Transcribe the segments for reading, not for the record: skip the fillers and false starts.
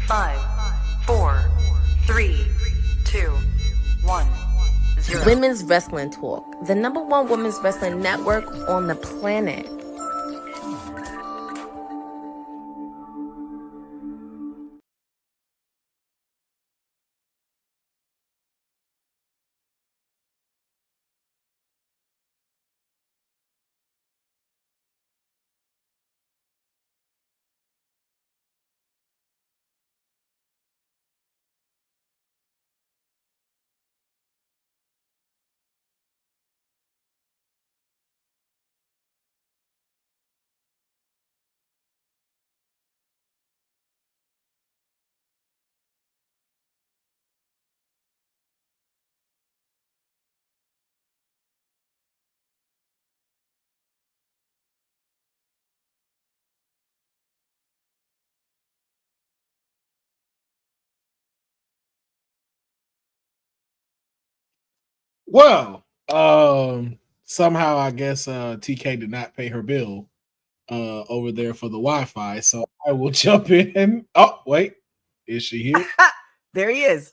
5, 4, 3, 2, 1, 0. Women's Wrestling Talk, the #1 women's wrestling network on the planet. Well, somehow I guess TK did not pay her bill over there for the Wi-Fi, so I will jump in. Oh, wait, is she here? There he is.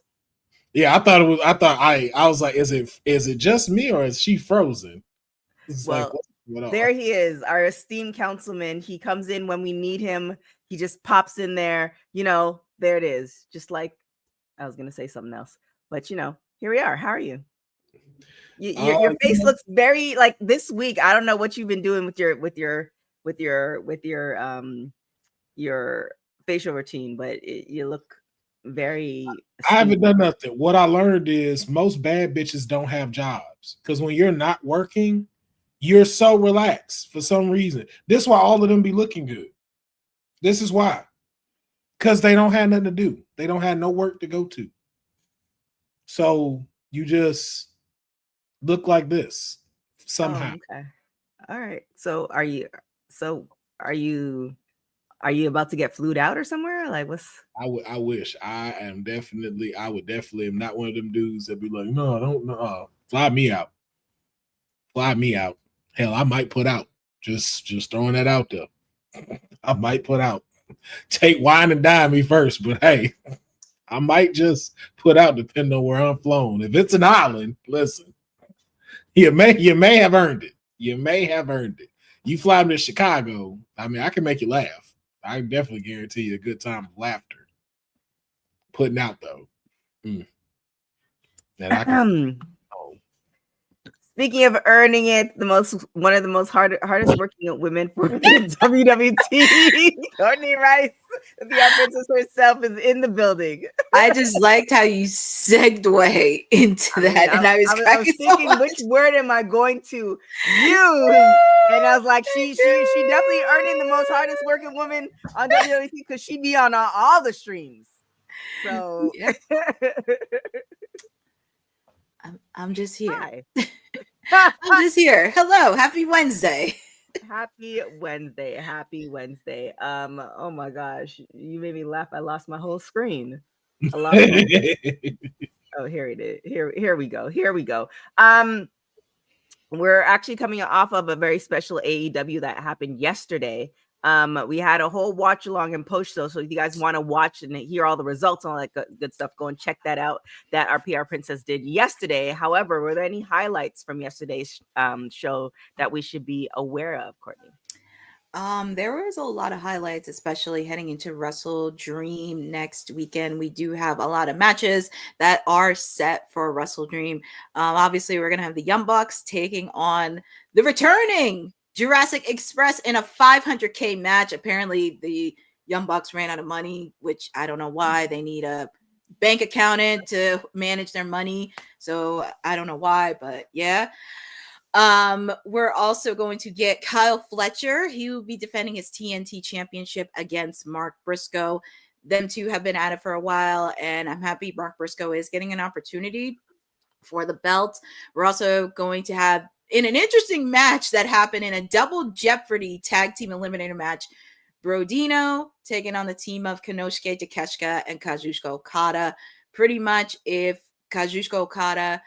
Yeah, I was like, is it just me or is she frozen? It's Well, there he is, our esteemed councilman. He comes in when we need him. He just pops in there. There it is. Just like I was gonna say something else, but here we are. How are you? Your face looks very like this week. I don't know what you've been doing with your facial routine, but you look very. I haven't done nothing. What I learned is most bad bitches don't have jobs because when you're not working, you're so relaxed for some reason. This is why all of them be looking good. This is why. Because they don't have nothing to do. They don't have no work to go to. So you just look like this somehow. Oh, okay. All right. So are you about to get flued out or somewhere? Like what's I wish. I would definitely am not one of them dudes that be like, no, I don't know. Fly me out. Fly me out. Hell, I might put out. Just throwing that out there. I might put out. Take wine and dine me first, but hey, I might just put out depending on where I'm flown. If it's an island, listen, you may have earned it. You may have earned it. You fly me to Chicago, I mean, I can make you laugh. I definitely guarantee you a good time of laughter. Putting out though. That I can. Speaking of earning it, one of the most hardest working women for WWT, Courtney Rice, the princess herself, is in the building. I just liked how you segued into that, I was thinking, which word am I going to use? And I was like, she definitely earning the most hardest working woman on WWT because she be on all the streams. So yeah. I'm just here. Hi. I'm just here. Hello. Happy Wednesday. Happy Wednesday. Oh my gosh. You made me laugh. I lost my whole screen. Oh, here it is. Here we go. We're actually coming off of a very special AEW that happened yesterday. We had a whole watch along and post show. So if you guys want to watch and hear all the results and all that good stuff, go and check that out. That our PR princess did yesterday. However, were there any highlights from yesterday's show that we should be aware of, Courtney? There was a lot of highlights, especially heading into Wrestle Dream next weekend. We do have a lot of matches that are set for Wrestle Dream. Obviously, we're going to have the Young Bucks taking on the returning Jurassic Express in a $500K match. Apparently, the Young Bucks ran out of money, which I don't know why. They need a bank accountant to manage their money. So I don't know why, but yeah. We're also going to get Kyle Fletcher. He will be defending his TNT championship against Mark Briscoe. Them two have been at it for a while, and I'm happy Mark Briscoe is getting an opportunity for the belt. We're also going to have, in an interesting match that happened in a double Jeopardy tag team eliminator match, Brodino taking on the team of Konosuke Takeshita and Kazuchika Okada. Pretty much if Kazuchika Okada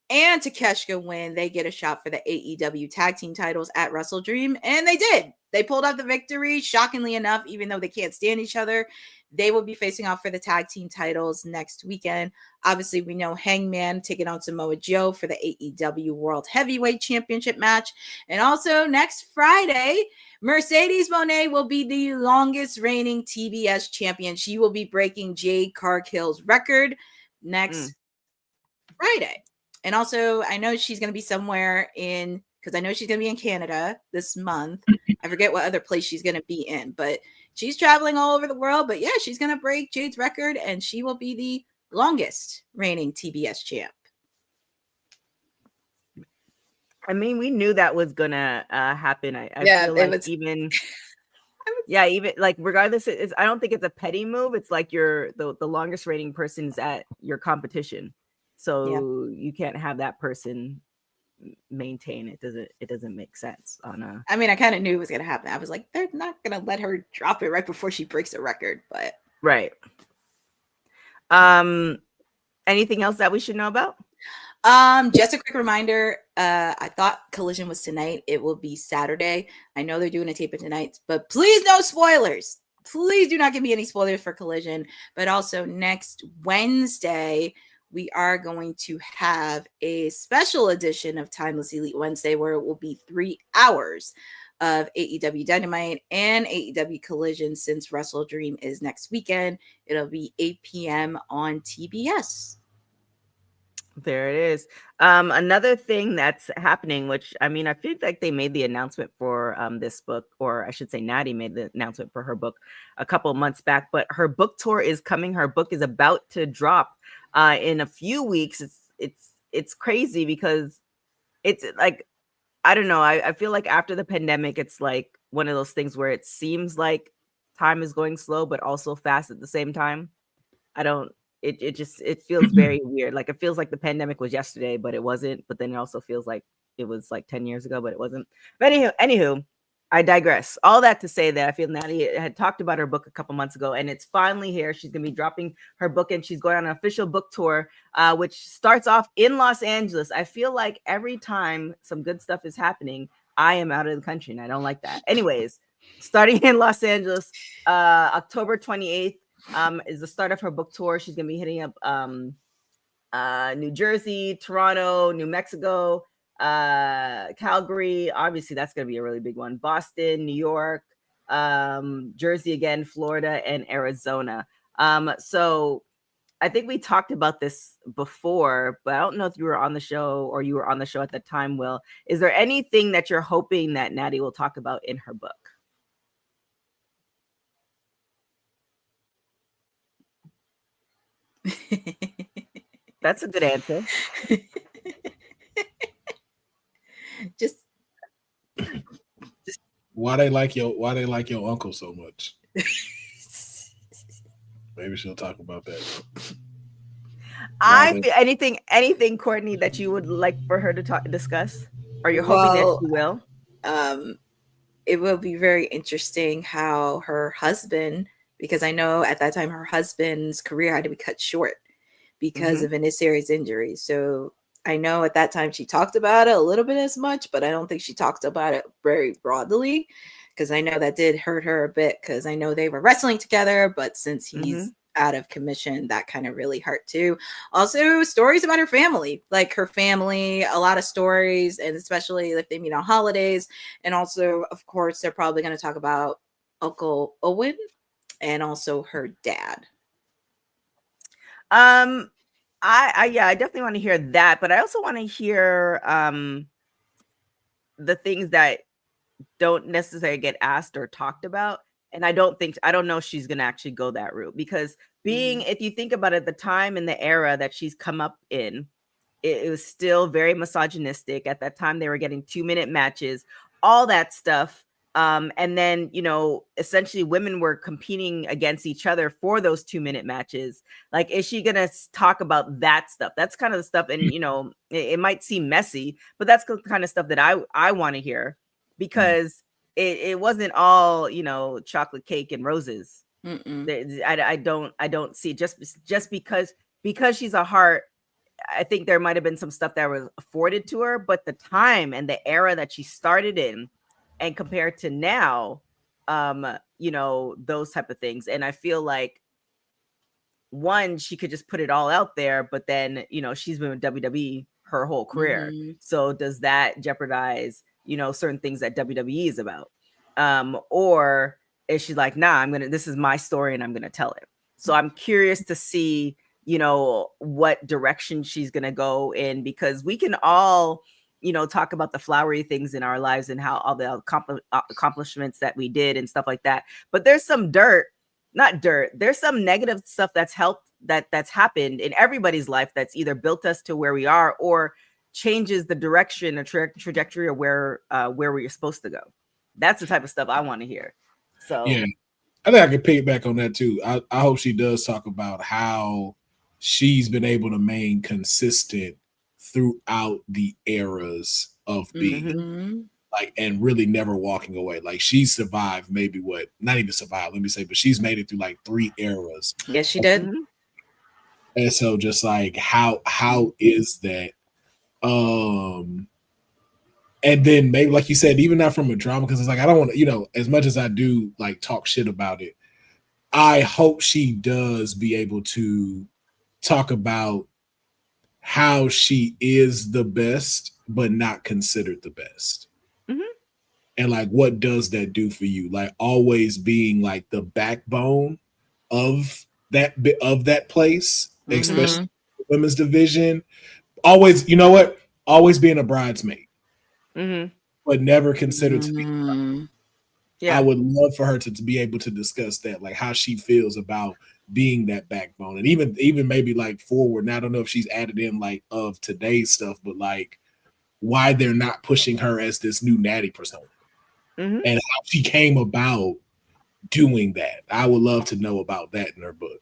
and Takeshita win, they get a shot for the AEW tag team titles at Wrestle Dream. And they did. They pulled out the victory, shockingly enough, even though they can't stand each other. They will be facing off for the tag team titles next weekend. Obviously, we know Hangman taking on Samoa Joe for the AEW World Heavyweight Championship match. And also next Friday, Mercedes Moné will be the longest reigning TBS champion. She will be breaking Jade Cargill's record next Friday. And also, I know she's going to be somewhere in, because I know she's going to be in Canada this month. I forget what other place she's going to be in, but she's traveling all over the world. But yeah, she's going to break Jade's record, and she will be the longest reigning TBS champ. I mean, we knew that was gonna happen. I feel like even like regardless, I don't think it's a petty move. It's like you're the longest reigning person's at your competition, so you can't have that person maintain. It doesn't make sense on a. I mean, I kind of knew it was gonna happen. I was like, they're not gonna let her drop it right before she breaks a record, but right. Anything else that we should know about? Just a quick reminder. I thought Collision was tonight. It will be Saturday. I know they're doing a tape tonight, but please no spoilers. Please do not give me any spoilers for Collision. But also next Wednesday, we are going to have a special edition of Timeless Elite Wednesday where it will be 3 hours of AEW Dynamite and AEW Collision. Since Wrestle Dream is next weekend, it'll be 8 p.m. on TBS. There it is. Another thing that's happening, which I mean, I feel like they made the announcement for this book, or I should say Natty made the announcement for her book a couple of months back, but her book tour is coming. Her book is about to drop in a few weeks. It's crazy because it's like, I don't know. I feel like after the pandemic, it's like one of those things where it seems like time is going slow, but also fast at the same time. It feels very weird. Like it feels like the pandemic was yesterday, but it wasn't. But then it also feels like it was like 10 years ago, but it wasn't. But anywho, I digress. All that to say that I feel Natty had talked about her book a couple months ago, and it's finally here. She's gonna be dropping her book, and she's going on an official book tour, which starts off in Los Angeles. I feel like every time some good stuff is happening, I am out of the country, and I don't like that. Anyways, starting in Los Angeles, October 28th. Is the start of her book tour. She's gonna be hitting up New Jersey, Toronto, New Mexico, Calgary. Obviously, that's gonna be a really big one. Boston, New York, Jersey again, Florida, and Arizona. So I think we talked about this before, but I don't know if you were on the show or you were on the show at the time, Will. Is there anything that you're hoping that Natty will talk about in her book? That's a good answer. just why they like your uncle so much. Maybe she'll talk about that. Anything, Courtney, that you would like for her to discuss, or you're hoping that she will. It will be very interesting how her husband, because I know at that time her husband's career had to be cut short because of a serious injury. So I know at that time she talked about it a little bit as much, but I don't think she talked about it very broadly, because I know that did hurt her a bit, because I know they were wrestling together, but since he's out of commission, that kind of really hurt too. Also, stories about her family, like her family, a lot of stories, and especially if they meet on holidays. And also, of course, they're probably going to talk about Uncle Owen and also her dad. I definitely want to hear that, but I also want to hear the things that don't necessarily get asked or talked about. And I don't know if she's gonna actually go that route, because if you think about it, the time and the era that she's come up in, it was still very misogynistic. At that time, they were getting 2-minute matches, all that stuff. And then, essentially women were competing against each other for those 2-minute matches. Like, is she going to talk about that stuff? That's kind of the stuff. And, it might seem messy, but that's the kind of stuff that I want to hear, because it wasn't all, chocolate cake and roses. I don't see just because she's a heart. I think there might've been some stuff that was afforded to her, but the time and the era that she started in, and compared to now, you know, those type of things. And I feel like one, she could just put it all out there, but then, you know, she's been with WWE her whole career. So does that jeopardize, you know, certain things that WWE is about? Or is she like, nah, this is my story and I'm gonna tell it. So I'm curious to see, you know, what direction she's gonna go in, because we can all, you know, talk about the flowery things in our lives and how all the accomplishments that we did and stuff like that. But there's some there's some negative stuff that's happened in everybody's life that's either built us to where we are or changes the direction or trajectory of where we're supposed to go. That's the type of stuff I want to hear. So yeah, I think I can piggyback on that too. I hope she does talk about how she's been able to remain consistent throughout the eras of being like, and really never walking away. Like, she survived maybe not even survived, let me say, but she's made it through like 3 eras. Yes, she did. And so just like, how is that? And then maybe, like you said, even not from a drama, because it's like, I don't want to, you know, as much as I do like talk shit about it, I hope she does be able to talk about how she is the best, but not considered the best. And like, what does that do for you? Like, always being like the backbone of that place, especially the women's division. Always, you know what? Always being a bridesmaid, but never considered to be. Yeah. I would love for her to be able to discuss that, like how she feels about being that backbone, and even maybe like forward. Now, I don't know if she's added in like of today's stuff, but like why they're not pushing her as this new Natty persona, and how she came about doing that. I would love to know about that in her book.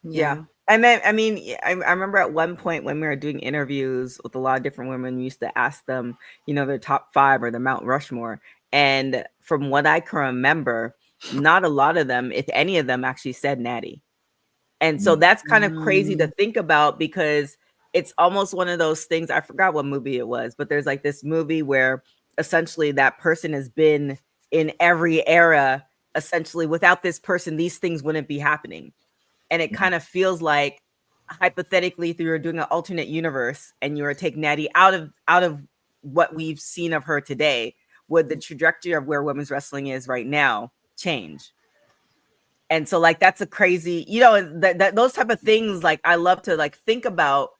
Yeah. And then, I mean, I remember at one point when we were doing interviews with a lot of different women, we used to ask them, you know, their top 5 or their Mount Rushmore. And from what I can remember, not a lot of them, if any of them, actually said Natty. And so that's kind of crazy to think about, because it's almost one of those things. I forgot what movie it was, but there's like this movie where essentially that person has been in every era. Essentially, without this person, these things wouldn't be happening. And it kind of feels like, hypothetically, if you were doing an alternate universe and you were to take Natty out of what we've seen of her today, would the trajectory of where women's wrestling is right now change? And so, like, that's a crazy, you know, that those type of things, like, I love to like think about.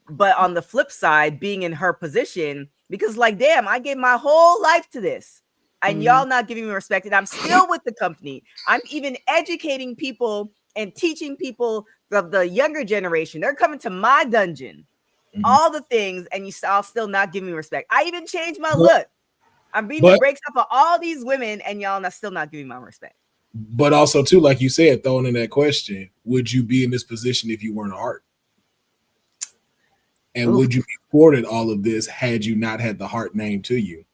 But on the flip side, being in her position, because like, damn, I gave my whole life to this, and y'all not giving me respect, and I'm still with the company. I'm even educating people and teaching people of the younger generation. They're coming to my dungeon, all the things, and y'all still not giving me respect. I even changed my look. I'm beating the brakes off of all these women, and y'all are still not giving my respect. But also, too, like you said, throwing in that question, would you be in this position if you weren't a Hart? And would you be afforded all of this had you not had the Hart name to you?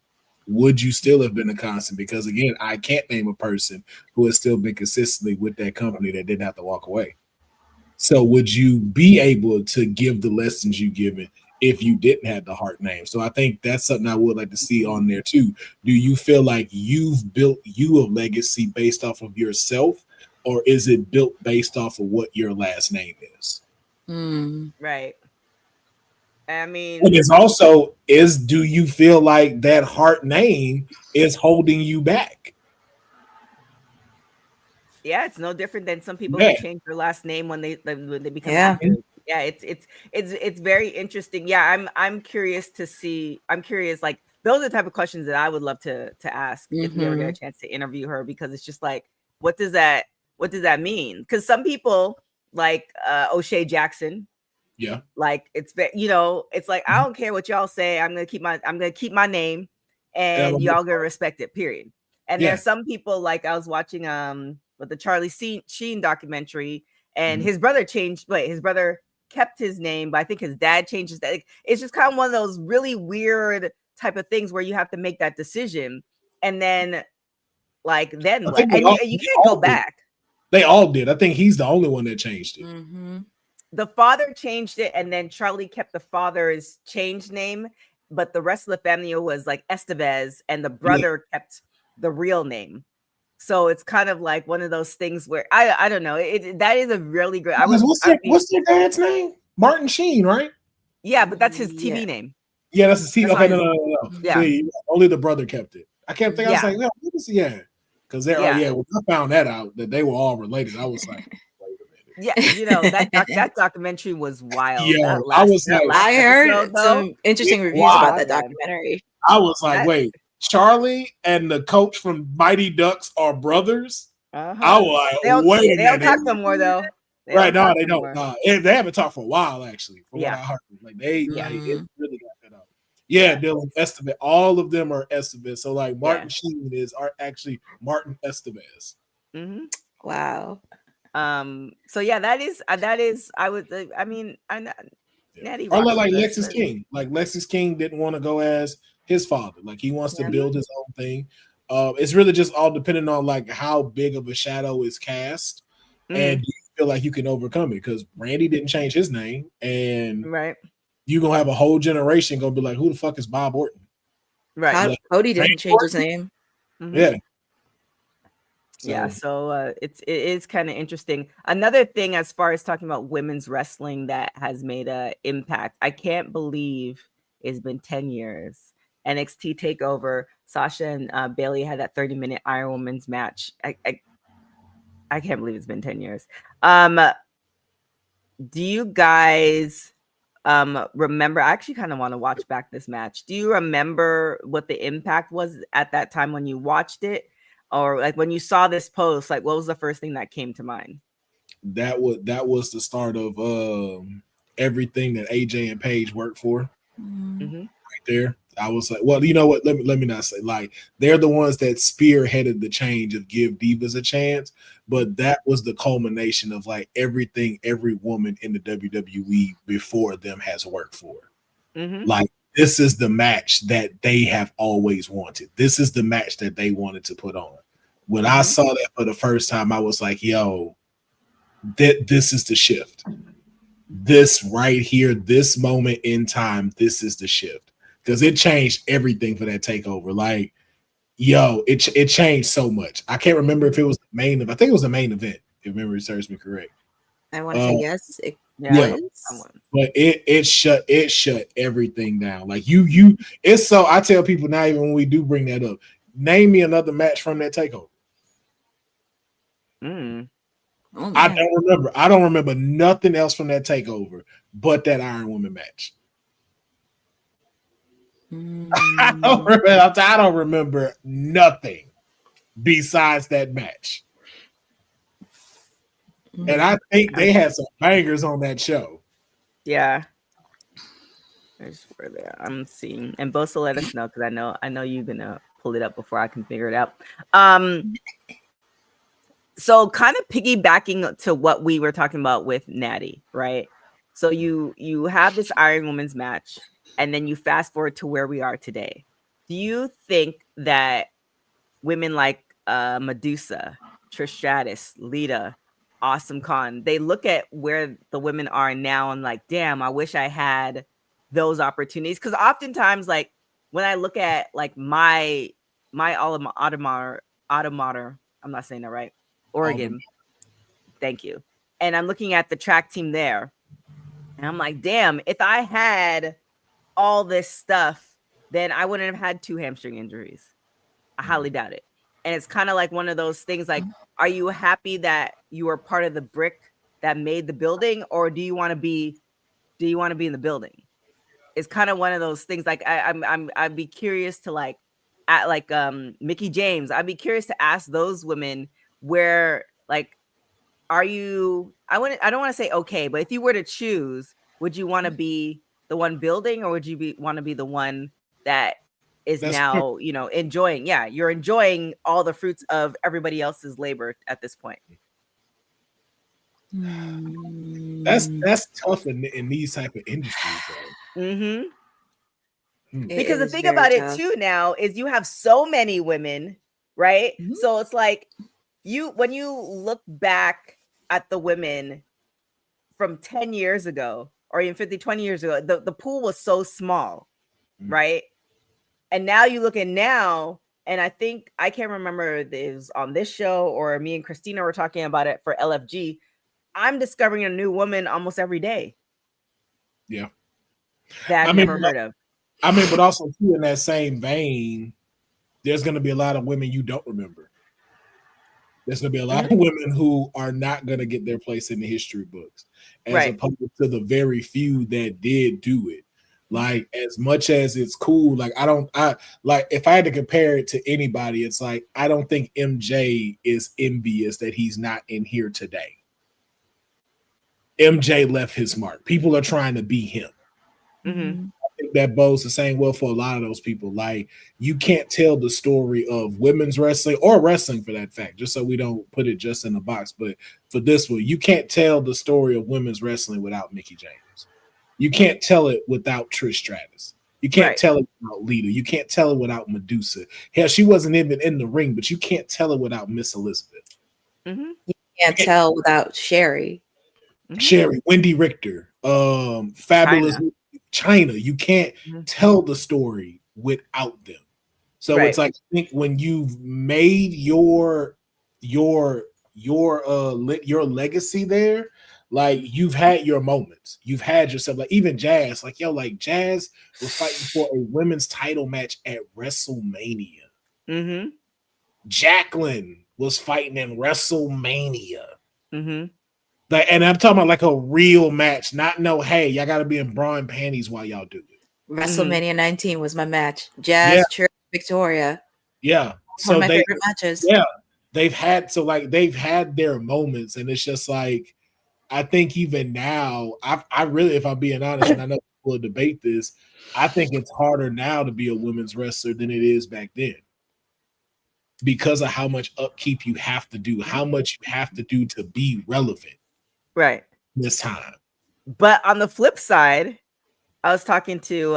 Would you still have been a constant? Because again, I can't name a person who has still been consistently with that company that didn't have to walk away. So would you be able to give the lessons you given if you didn't have the Hart name? So I think that's something I would like to see on there too. Do you feel like you've built a legacy based off of yourself, or is it built based off of what your last name is? Right. I mean, and it's also do you feel like that Hart name is holding you back? Yeah, it's no different than some people who change their last name when they become actors. Yeah, it's very interesting. Yeah, I'm curious to see. I'm curious, like, those are the type of questions that I would love to ask if we ever get a chance to interview her, because it's just like, what does that mean? Because some people like O'Shea Jackson. Yeah, like it's like, I don't care what y'all say. I'm gonna keep my name, and y'all gonna respect it. Period. And there's some people, like, I was watching with the Charlie Sheen documentary, and his brother his brother kept his name, but I think his dad changed his name. It's just kind of one of those really weird type of things where you have to make that decision, and then what? And you can't go back. They all did. I think he's the only one that changed it. The father changed it, and then Charlie kept the father's changed name, but the rest of the family was like Estevez, and the brother kept the real name. So it's kind of like one of those things where I don't know. That is a really great. What's their dad's name? Martin Sheen, right? Yeah, but that's his Yeah. TV name. Yeah, that's his TV. That's Okay, not no. Yeah. See, only the brother kept it. I kept thinking, I was Yeah. like, yeah, what is he at? Because they're when I found that out that they were all related, I was like, wait a minute. Yeah, you know that documentary was wild. Yeah, That I was like, I heard episode, some interesting It's reviews about wild, that man. documentary. I was like, That- wait, Charlie and the coach from Mighty Ducks are brothers? I was like, They don't, wait a they don't minute. talk no more though. Right, no, talk they no don't. more. They haven't talked for a while, actually, from Yeah. what I heard. Like it Mhm. really got that out. Yeah, Dylan Estevez. All of them are Estevez. So like Martin Sheen are actually Martin Estevez. Mm-hmm. Wow. So yeah, that is I would I mean Natty Or rocks like with Lexus us, but- King. Like Lexus King didn't want to go as his father. Like he wants to build his own thing. It's really just all depending on like how big of a shadow is cast, and do you feel like you can overcome it? Because Randy didn't change his name, and right. you're gonna have a whole generation gonna be like, who the fuck is Bob Orton? Right. Like, Cody didn't Randy change his Orton? name. Mhm. Yeah. Yeah, so it is kind of interesting. Another thing as far as talking about women's wrestling that has made a impact, I can't believe it's been 10 years. NXT Takeover, Sasha and Bailey had that 30-minute Iron Women's match. I can't believe it's been 10 years. Do you guys remember? I actually kind of want to watch back this match. Do you remember what the impact was at that time when you watched it? Or like when you saw this post, like what was the first thing that came to mind? That was the start of everything that AJ and Paige worked for. Mm-hmm. Right there. I was like, well, you know what? Let me not say, like, they're the ones that spearheaded the change of give divas a chance, but that was the culmination of like everything every woman in the WWE before them has worked for. Mm-hmm. Like, this is the match that they have always wanted. This is the match that they wanted to put on. When I saw that for the first time, I was like, yo, this is the shift. This right here, this moment in time, this is the shift. Because it changed everything for that takeover. Like, yo, it changed so much. I can't remember if it was the main event. I think it was the main event, if memory serves me correct. I want to say yes. It Yeah. was. But it shut everything down. Like you it's so I tell people now, even when we do bring that up, name me another match from that takeover. Mm. Oh, I man. don't remember. I don't remember nothing else from that takeover but that Iron Woman match. I don't remember nothing besides that match. And I think they had some bangers on that show. Yeah. There's where they are. I'm seeing, and Bosa let us know because I know you're gonna pull it up before I can figure it out. So kind of piggybacking to what we were talking about with Natty, right? So you have this Iron Woman's match, and then you fast forward to where we are today. Do you think that women like Medusa, Trish Stratus, Lita, Awesome Khan, they look at where the women are now and like, damn, I wish I had those opportunities? Because oftentimes, like when I look at like my alma mater, I'm not saying that right, Oregon. Thank you. And I'm looking at the track team there, and I'm like, damn, if I had all this stuff, then I wouldn't have had 2 hamstring injuries. I highly doubt it. And it's kind of like one of those things like, are you happy that you are part of the brick that made the building, or do you want to be in the building? It's kind of one of those things. Like I'd be curious to like at like Mickey James, I'd be curious to ask those women where like, are you, I don't want to say okay, but if you were to choose, would you want to be the one building, or would you want to be the one that is now, you know, enjoying? Yeah, you're enjoying all the fruits of everybody else's labor at this point. That's tough in these type of industries, though. Mm-hmm. Because the thing about it too now is you have so many women, right? Mm-hmm. So it's like when you look back at the women from 10 years ago, or even 50, 20 years ago, the pool was so small, right? And now you look at now, And I think I can't remember if it was on this show or me and Christina were talking about it for LFG. I'm discovering a new woman almost every day. Yeah. That I've never heard of. I mean, but also too, in that same vein, there's going to be a lot of women you don't remember. There's going to be a lot of women who are not going to get their place in the history books, as opposed to the very few that did do it. Like, as much as it's cool, like I like, if I had to compare it to anybody, it's like, I don't think MJ is envious that he's not in here today. MJ left his mark. People are trying to be him. Mm-hmm. I think that bodes the same well for a lot of those people. Like, you can't tell the story of women's wrestling or wrestling for that fact, just so we don't put it just in the box. But for this one, you can't tell the story of women's wrestling without Mickie James. You can't tell it without Trish Stratus. You can't tell it without Lita. You can't tell it without Medusa. Hell, she wasn't even in the ring, but you can't tell it without Miss Elizabeth. You can't tell without Sherry. Sherry, Wendy Richter, Fabulous China. You can't tell the story without them. So it's like, I think when you've made your legacy there, like, you've had your moments. You've had yourself, like, even Jazz, like, yo, like, Jazz was fighting for a women's title match at WrestleMania. Mm-hmm. Jacqueline was fighting in WrestleMania. Mm-hmm. Like, and I'm talking about like a real match, not no, hey, y'all got to be in bra and panties while y'all do it. WrestleMania 19 was my match. Jazz, Trish, Victoria. Yeah. One of my favorite matches. Yeah. They've had their moments, and it's just like, I think even now, I really, if I'm being honest, and I know people will debate this, I think it's harder now to be a women's wrestler than it is back then, because of how much upkeep you have to do, how much you have to do to be relevant. Right. This time. But on the flip side, I was talking to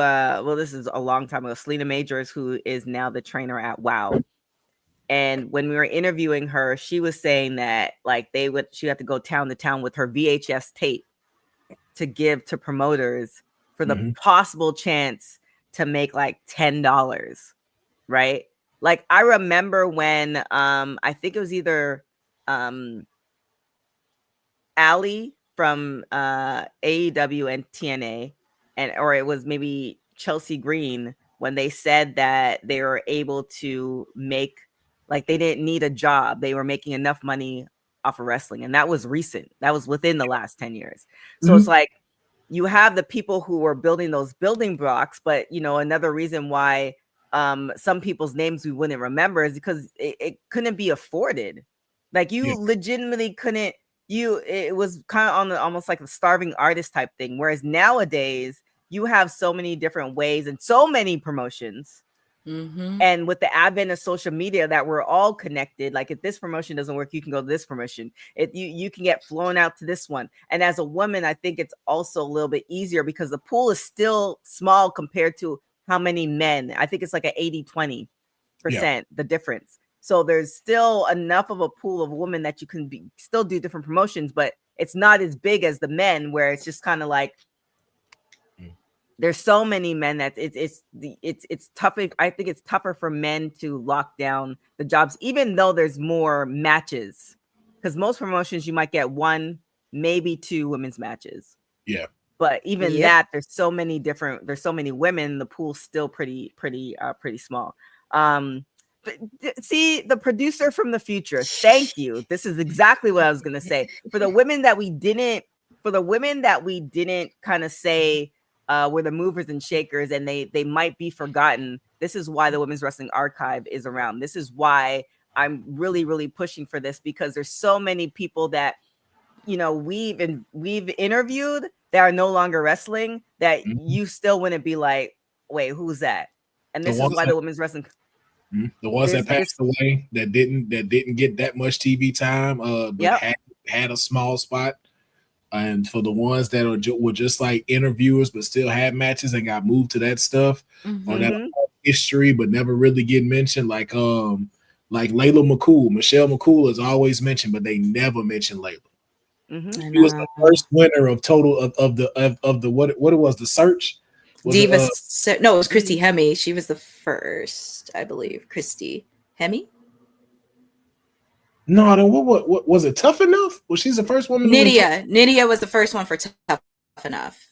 this is a long time ago, Selena Majors, who is now the trainer at WoW. And when we were interviewing her, she was saying that, like, she had to go town to town with her VHS tape to give to promoters for the possible chance to make like $10, right? Like, I remember when I think it was either Ali from AEW and TNA, or it was maybe Chelsea Green, when they said that they were able to make, like, they didn't need a job. They were making enough money off of wrestling. And that was recent. That was within the last 10 years. So it's like, you have the people who were building those building blocks, but, you know, another reason why some people's names we wouldn't remember is because it couldn't be afforded. Like, you legitimately couldn't, it was kind of on the, almost like a starving artist type thing. Whereas nowadays you have so many different ways and so many promotions. And with the advent of social media, that we're all connected. Like, if this promotion doesn't work, you can go to this promotion. If you can get flown out to this one. And as a woman, I think it's also a little bit easier because the pool is still small compared to how many men. I think it's like an 80-20%, the difference. So there's still enough of a pool of women that you can still do different promotions, but it's not as big as the men, where it's just kind of like, there's so many men that it's tougher. I think it's tougher for men to lock down the jobs, even though there's more matches, because most promotions you might get 1, maybe 2 women's matches. Yeah. But even that, there's so many women, the pool's still pretty small. See, the producer from the future, thank you. This is exactly what I was gonna say. For the women that we didn't kind of say were the movers and shakers, and they might be forgotten. This is why the Women's Wrestling Archive is around. This is why I'm really, really pushing for this, because there's so many people that, you know, we've interviewed that are no longer wrestling, that you still wouldn't be like, wait, who's that? And this is why the Women's Wrestling, the ones that passed away, that didn't get that much TV time, but had a small spot. And for the ones that were just like interviewers, but still had matches and got moved to that stuff, or that history, but never really get mentioned, like Layla McCool. Michelle McCool is always mentioned, but they never mentioned Layla. She was the first winner of the what it was, the search, No, it was Christy Hemme. She was the first, I believe. Christy Hemme. No, then what was it? Tough Enough? Was she the first woman? Nydia was the first one for Tough Enough.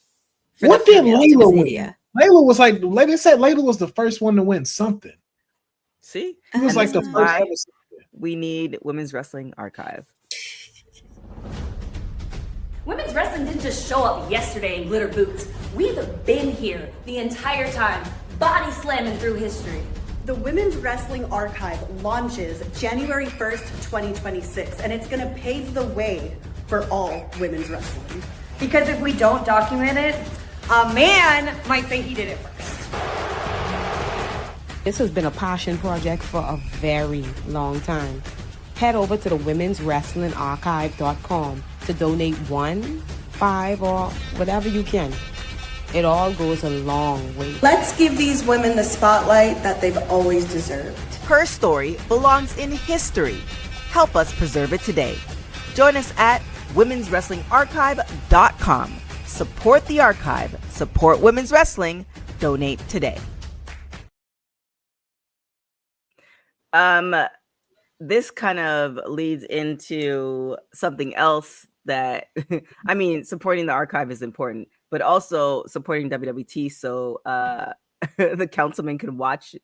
What did Layla win? Layla was like, they said Layla was the first one to win something. See, it was like the first. We need Women's Wrestling Archive. Women's wrestling didn't just show up yesterday in glitter boots. We've been here the entire time, body slamming through history. The Women's Wrestling Archive launches January 1st, 2026, and it's gonna pave the way for all women's wrestling. Because if we don't document it, a man might say he did it first. This has been a passion project for a very long time. Head over to the womenswrestlingarchive.com to donate 1, 5, or whatever you can. It all goes a long way. Let's give these women the spotlight that they've always deserved. Her story belongs in history. Help us preserve it today. Join us at womenswrestlingarchive.com. Support the archive. Support women's wrestling. Donate today. This kind of leads into something else that, I mean, supporting the archive is important, but also supporting WWT so the councilman can watch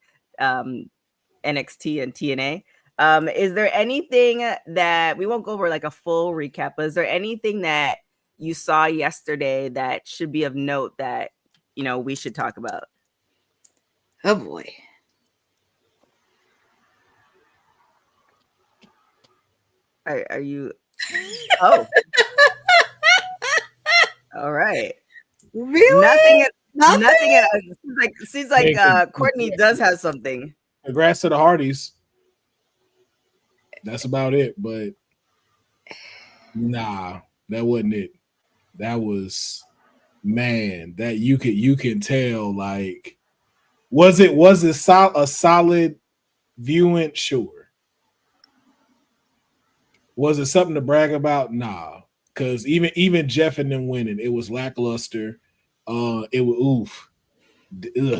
NXT and TNA. Is there anything that, we won't go over like a full recap, but is there anything that you saw yesterday that should be of note that, you know, we should talk about? Oh boy. Are you? Oh. All right. Really? Nothing. Seems like Courtney does have something. Congrats to the Hardys. That's about it. But nah, that wasn't it. That was, man, that you can tell. Like, was it a solid viewing? Sure. Was it something to brag about? Nah, because even Jeff and them winning, it was lackluster. It was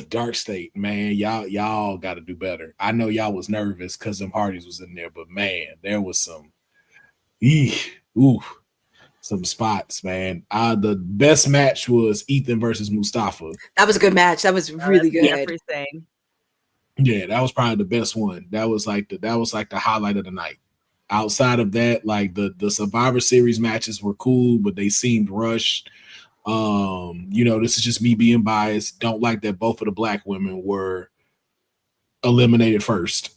dark state, man. Y'all got to do better. I know y'all was nervous because them Hardys was in there, but man, there was some spots, man. The best match was Ethan versus Mustafa. That was a good match. That was really good. Everything. Yeah, that was probably the best one. That was like the highlight of the night. Outside of that, like the Survivor Series matches were cool, but they seemed rushed. This is just me being biased. Don't like that both of the black women were eliminated first.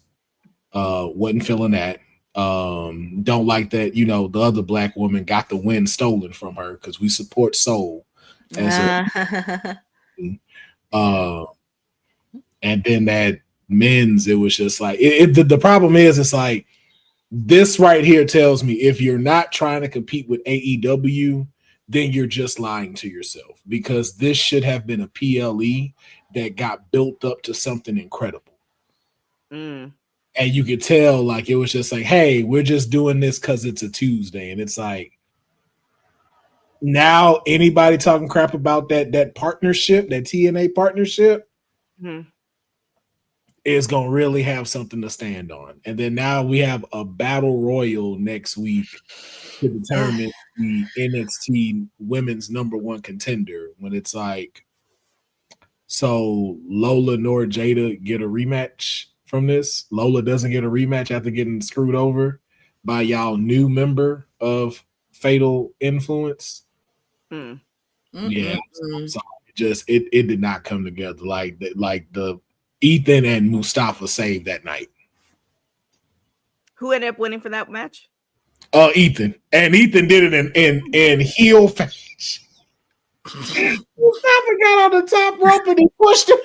Wasn't feeling that. Don't like that, the other black woman got the win stolen from her because we support Soul. And then that men's, it was just like the problem is it's like this right here tells me if you're not trying to compete with AEW, then you're just lying to yourself, because this should have been a PLE that got built up to something incredible. And you could tell, like, it was just like, hey, we're just doing this because it's a Tuesday. And it's like, now anybody talking crap about that partnership, that TNA partnership, is going to really have something to stand on. And then now we have a battle royal next week to determine the NXT women's #1 contender, when it's like, so Lola nor Jada get a rematch from this. Lola doesn't get a rematch after getting screwed over by y'all new member of Fatal Influence. Yeah, I'm sorry. It did not come together. Like the Ethan and Mustafa saved that night. Who ended up winning for that match? Ethan. And Ethan did it in heel fashion. Mustafa got on the top rope and he pushed him.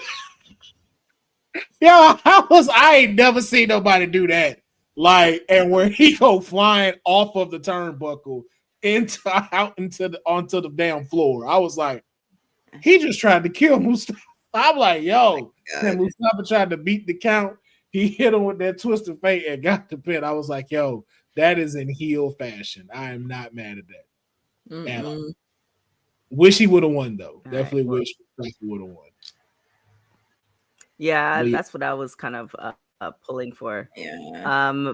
Yo, I ain't never seen nobody do that. Like, and where he go flying off of the turnbuckle onto the damn floor. I was like, he just tried to kill Mustafa. I'm like, yo, and Mustafa tried to beat the count. He hit him with that twist of fate and got the pin. I was like, yo, that is in heel fashion. I am not mad at that. And wish he would have won, though. Definitely wish he would have won. Yeah, But that's what I was kind of pulling for. Yeah.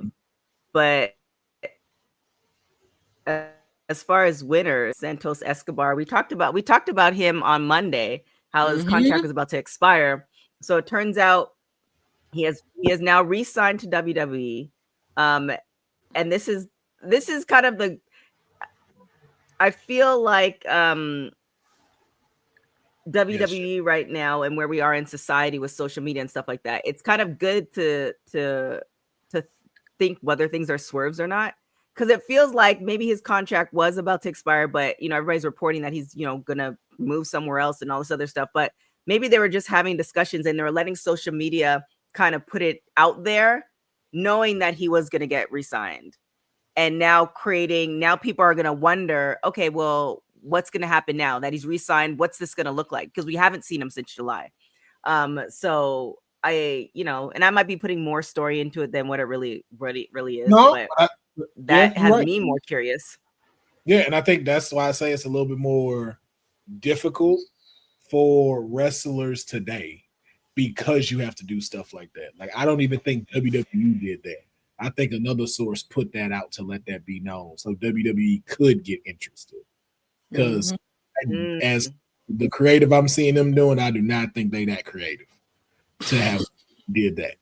But as far as winners, Santos Escobar, we talked about him on Monday, how his contract was about to expire. So it turns out he has now re-signed to WWE. And this is kind of the, I feel like WWE right now and where we are in society with social media and stuff like that, it's kind of good to think whether things are swerves or not, because it feels like maybe his contract was about to expire, but everybody's reporting that he's gonna move somewhere else and all this other stuff. But maybe they were just having discussions and they were letting social media kind of put it out there, knowing that he was gonna get re-signed, and now people are gonna wonder, okay, well, what's going to happen now that he's re-signed? What's this going to look like? Because we haven't seen him since July. So I, and I might be putting more story into it than what it really is. No, but that has right. me more curious. Yeah, and I think that's why I say it's a little bit more difficult for wrestlers today, because you have to do stuff like that. Like, I don't even think WWE did that. I think another source put that out to let that be known, so WWE could get interested. Because as the creative I'm seeing them doing, I do not think they that creative to have did that.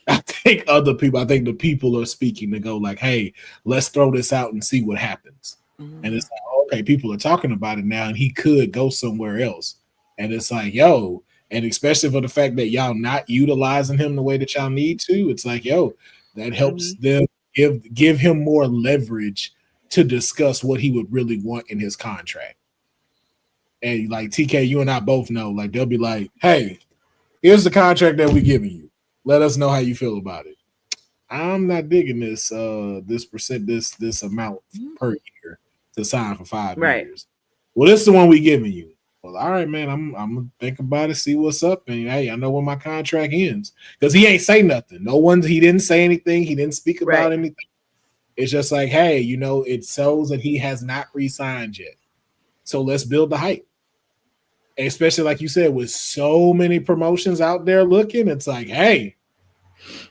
I think the people are speaking to go like, hey, let's throw this out and see what happens. And it's like, okay, people are talking about it now, and he could go somewhere else. And it's like, yo, and especially for the fact that y'all not utilizing him the way that y'all need to, it's like, yo, that helps them give him more leverage to discuss what he would really want in his contract. And like TK, you and I both know, like, they'll be like, hey, here's the contract that we're giving you. Let us know how you feel about it. I'm not digging this this amount per year to sign for 5 years. Well, this is the one we giving you. Well, all right, man, I'm gonna think about it, see what's up, and hey, I know when my contract ends. Because he ain't say nothing. He didn't say anything, he didn't speak about anything. It's just like, hey, it shows that he has not re-signed yet. So let's build the hype. And especially like you said, with so many promotions out there looking, it's like, hey,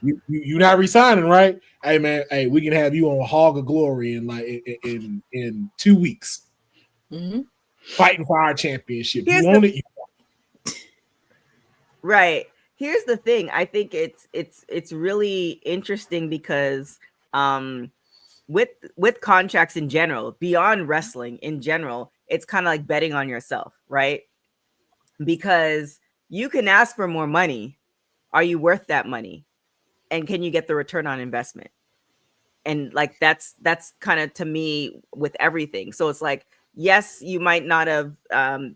you not re-signing, right? Hey, man, hey, we can have you on Hog of Glory in 2 weeks. Fighting for our championship. You want it? Right. Here's the thing. I think it's really interesting because with contracts in general, beyond wrestling in general, it's kind of like betting on yourself, right? Because you can ask for more money. Are you worth that money? And can you get the return on investment? And like, that's kind of, to me, with everything. So it's like, yes, you might not have,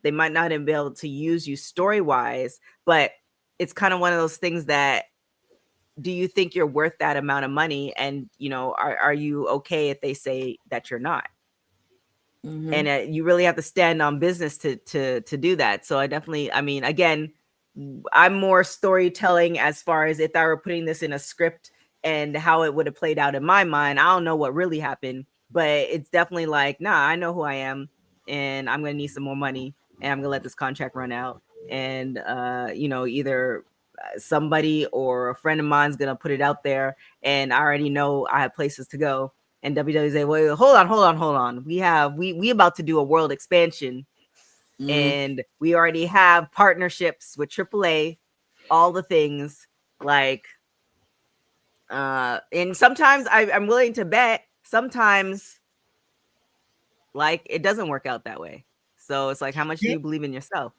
they might not have been able to use you story-wise, but it's kind of one of those things that, do you think you're worth that amount of money? And, are you okay if they say that you're not? And you really have to stand on business to do that. So again, I'm more storytelling as far as if I were putting this in a script and how it would have played out in my mind. I don't know what really happened, but it's definitely like, nah, I know who I am, and I'm going to need some more money, and I'm going to let this contract run out. And, either somebody or a friend of mine's going to put it out there, and I already know I have places to go. And WWE say, well, hold on. We about to do a world expansion, and we already have partnerships with AAA, all the things like, and sometimes I'm willing to bet sometimes like it doesn't work out that way. So it's like, how much do you believe in yourself?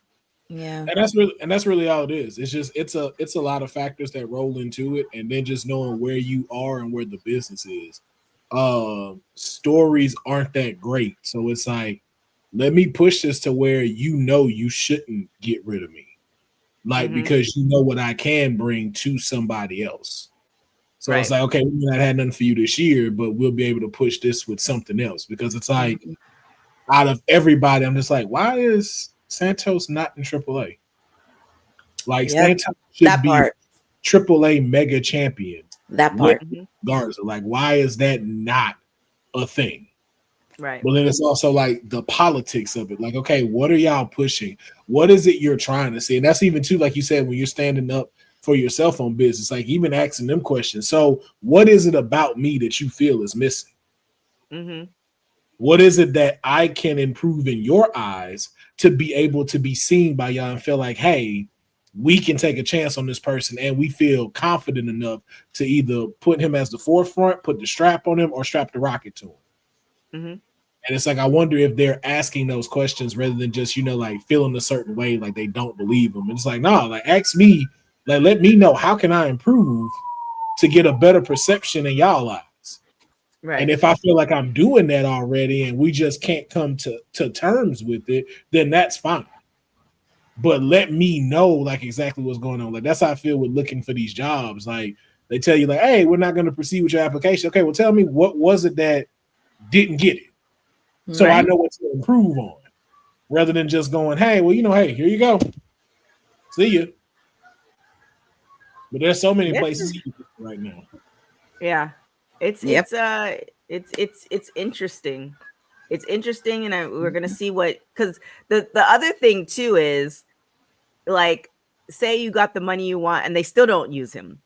Yeah. And that's really all it is. It's just it's a lot of factors that roll into it, and then just knowing where you are and where the business is. Stories aren't that great. So it's like, let me push this to where you shouldn't get rid of me. Like, because you know what I can bring to somebody else. So it's like, okay, we may not have nothing for you this year, but we'll be able to push this with something else. Because it's like, out of everybody, I'm just like, why is Santos not in AAA? Like, Santos should be AAA mega champion. That part. Garza. Like, why is that not a thing? Right. But then it's also like the politics of it. Like, okay, what are y'all pushing? What is it you're trying to see? And that's even too, like you said, when you're standing up for your cell phone business, like even asking them questions. So what is it about me that you feel is missing? Mm-hmm. What is it that I can improve in your eyes to be able to be seen by y'all and feel like, hey, we can take a chance on this person and we feel confident enough to either put him as the forefront, put the strap on him, or strap the rocket to him. Mm-hmm. And it's like, I wonder if they're asking those questions rather than just, like feeling a certain way, like they don't believe them. And it's like, no, like ask me, like let me know, how can I improve to get a better perception in y'all eyes? Right. And if I feel like I'm doing that already and we just can't come to terms with it, then that's fine. But let me know like exactly what's going on. Like that's how I feel with looking for these jobs. Like they tell you like, hey, we're not going to proceed with your application. Okay, well tell me what was it that didn't get it? So I know what to improve on, rather than just going, hey, well, hey, here you go. See you. But there's so many places right now. Yeah. It's interesting. It's interesting, and we're gonna see because the other thing too is like, say you got the money you want and they still don't use him.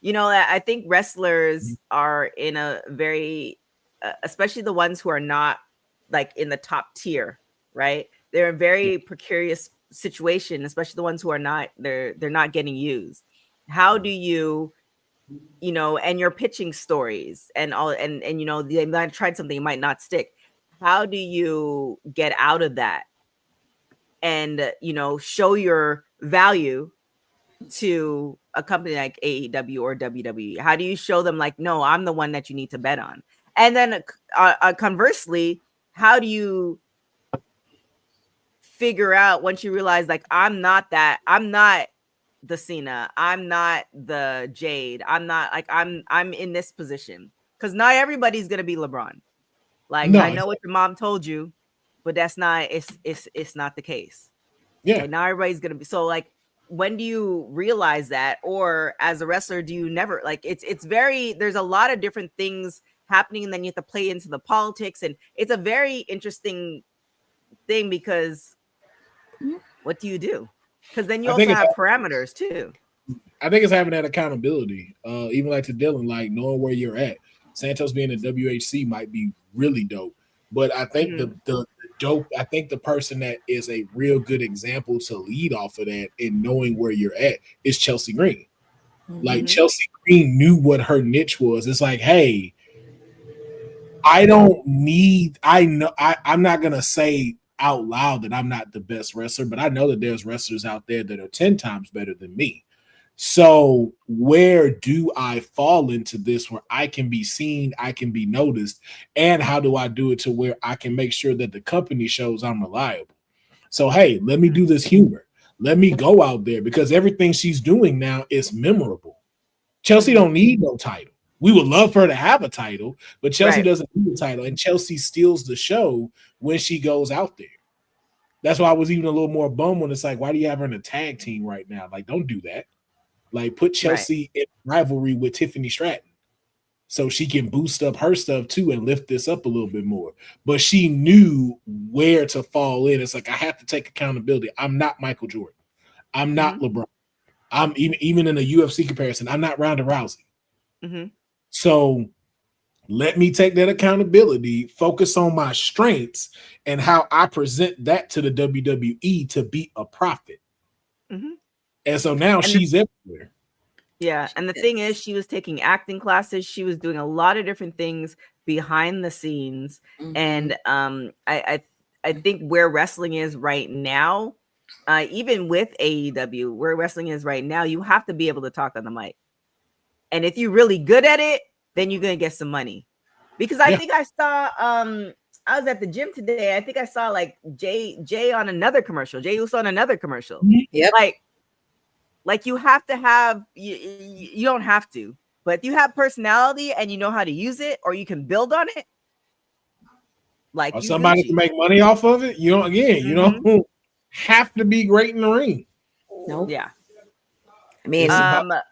I think wrestlers are in a very especially the ones who are not like in the top tier, right? They're in a very precarious situation, especially the ones who are not, they're not getting used. How do you, and you're pitching stories and all, and they might have tried something, it might not stick. How do you get out of that and, show your value to a company like AEW or WWE? How do you show them like, no, I'm the one that you need to bet on? And then conversely, how do you figure out once you realize like, I'm not the Cena, I'm not the Jade, I'm not like, I'm in this position, because not everybody's gonna be LeBron. Like, no, I know what your mom told you, but that's not, it's not the case. Yeah. Like, not everybody's gonna be. So like, when do you realize that? Or as a wrestler, do you never, like, it's very, there's a lot of different things happening, and then you have to play into the politics, and it's a very interesting thing, because what do you do? Because then you also have parameters too. I think it's having that accountability, even like to Dylan, like knowing where you're at. Santos being a WHC might be really dope, but I think I think the person that is a real good example to lead off of that and knowing where you're at is Chelsea Green. Like Chelsea Green knew what her niche was. It's like, hey, I'm not gonna say out loud that I'm not the best wrestler, but I know that there's wrestlers out there that are 10 times better than me. So where do I fall into this where I can be seen, I can be noticed, and how do I do it to where I can make sure that the company shows I'm reliable? So, hey, let me do this humor. Let me go out there, because everything she's doing now is memorable. Chelsea don't need no title. We would love for her to have a title, but Chelsea doesn't need a title, and Chelsea steals the show when she goes out there. That's why I was even a little more bummed when it's like, why do you have her in a tag team right now? Like, don't do that. Like, put Chelsea in rivalry with Tiffany Stratton so she can boost up her stuff too and lift this up a little bit more. But she knew where to fall in. It's like, I have to take accountability. I'm not Michael Jordan. I'm not LeBron. I'm even in a UFC comparison, I'm not Ronda Rousey. So let me take that accountability, focus on my strengths and how I present that to the WWE to be a profit. And so now she's everywhere. Yeah. And the thing is, she was taking acting classes. She was doing a lot of different things behind the scenes. And I think where wrestling is right now, even with AEW, where wrestling is right now, you have to be able to talk on the mic. And if you're really good at it, then you're going to get some money. Because I think I saw, I was at the gym today. I think I saw like Jay on another commercial. Jay Uso on another commercial. Like you have to have, you don't have to, but if you have personality and you know how to use it, or you can build on it, like or somebody can make money off of it. You don't have to be great in the ring. Yeah. I mean, another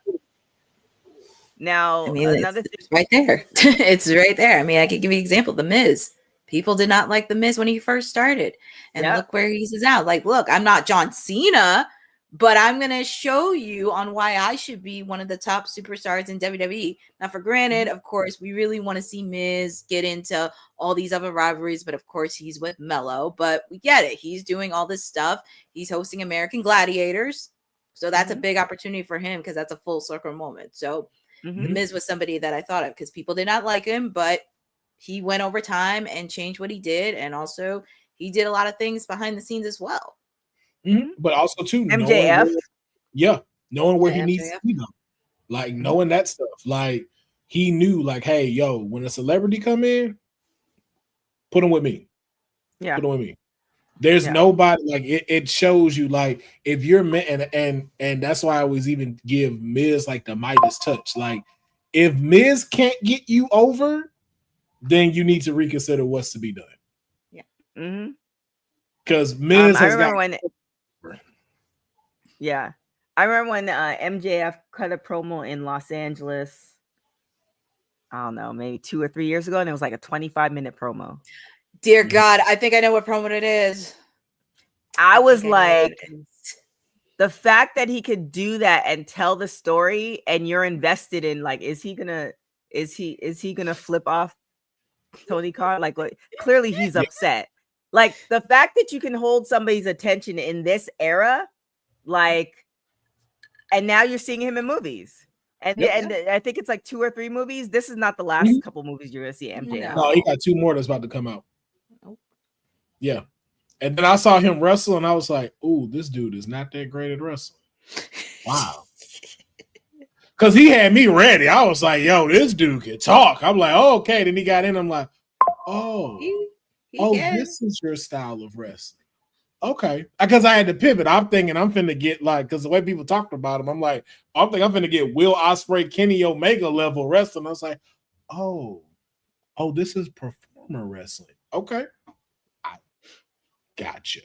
thing right there. It's right there. I mean, I could give you an example. The Miz. People did not like The Miz when he first started. And look where he's out. Like, look, I'm not John Cena, but I'm going to show you on why I should be one of the top superstars in WWE. Now, for granted, of course, we really want to see Miz get into all these other rivalries, but of course, he's with Mello. But we get it. He's doing all this stuff. He's hosting American Gladiators. So that's a big opportunity for him because that's a full circle moment. So the Miz was somebody that I thought of because people did not like him, but he went over time and changed what he did. And also, he did a lot of things behind the scenes as well. But also too, MJF, knowing where he needs to be, like knowing that stuff. Like he knew, like, hey, yo, when a celebrity come in, put him with me. Yeah, put him with me. There's nobody like it. It shows you like if you're and that's why I always even give Miz like the Midas touch. Like if Miz can't get you over, then you need to reconsider what's to be done. Yeah. Because Miz I remember when. Yeah, I remember when MJF cut a promo in Los Angeles. I don't know, maybe 2 or 3 years ago, and it was like a 25-minute promo. Dear God, I think I know what promo it is. I was like, the fact that he could do that and tell the story, and you're invested in like, is he gonna flip off Tony Khan? Like clearly he's upset. Like the fact that you can hold somebody's attention in this era. Like, and now you're seeing him in movies, and I think it's like 2 or 3 movies. This is not the last couple movies you're gonna see MJF. No, he got 2 more that's about to come out. Yeah, and then I saw him wrestle, and I was like, "Ooh, this dude is not that great at wrestling." Wow, because he had me ready. I was like, "Yo, this dude can talk." I'm like, "Oh, okay." Then he got in. I'm like, "Oh, this is your style of wrestling." Okay, because I had to pivot. I'm thinking I'm finna get like, because the way people talked about him, I'm like, I'm finna get Will Ospreay, Kenny Omega level wrestling. I was like, oh, this is performer wrestling. Okay, I gotcha.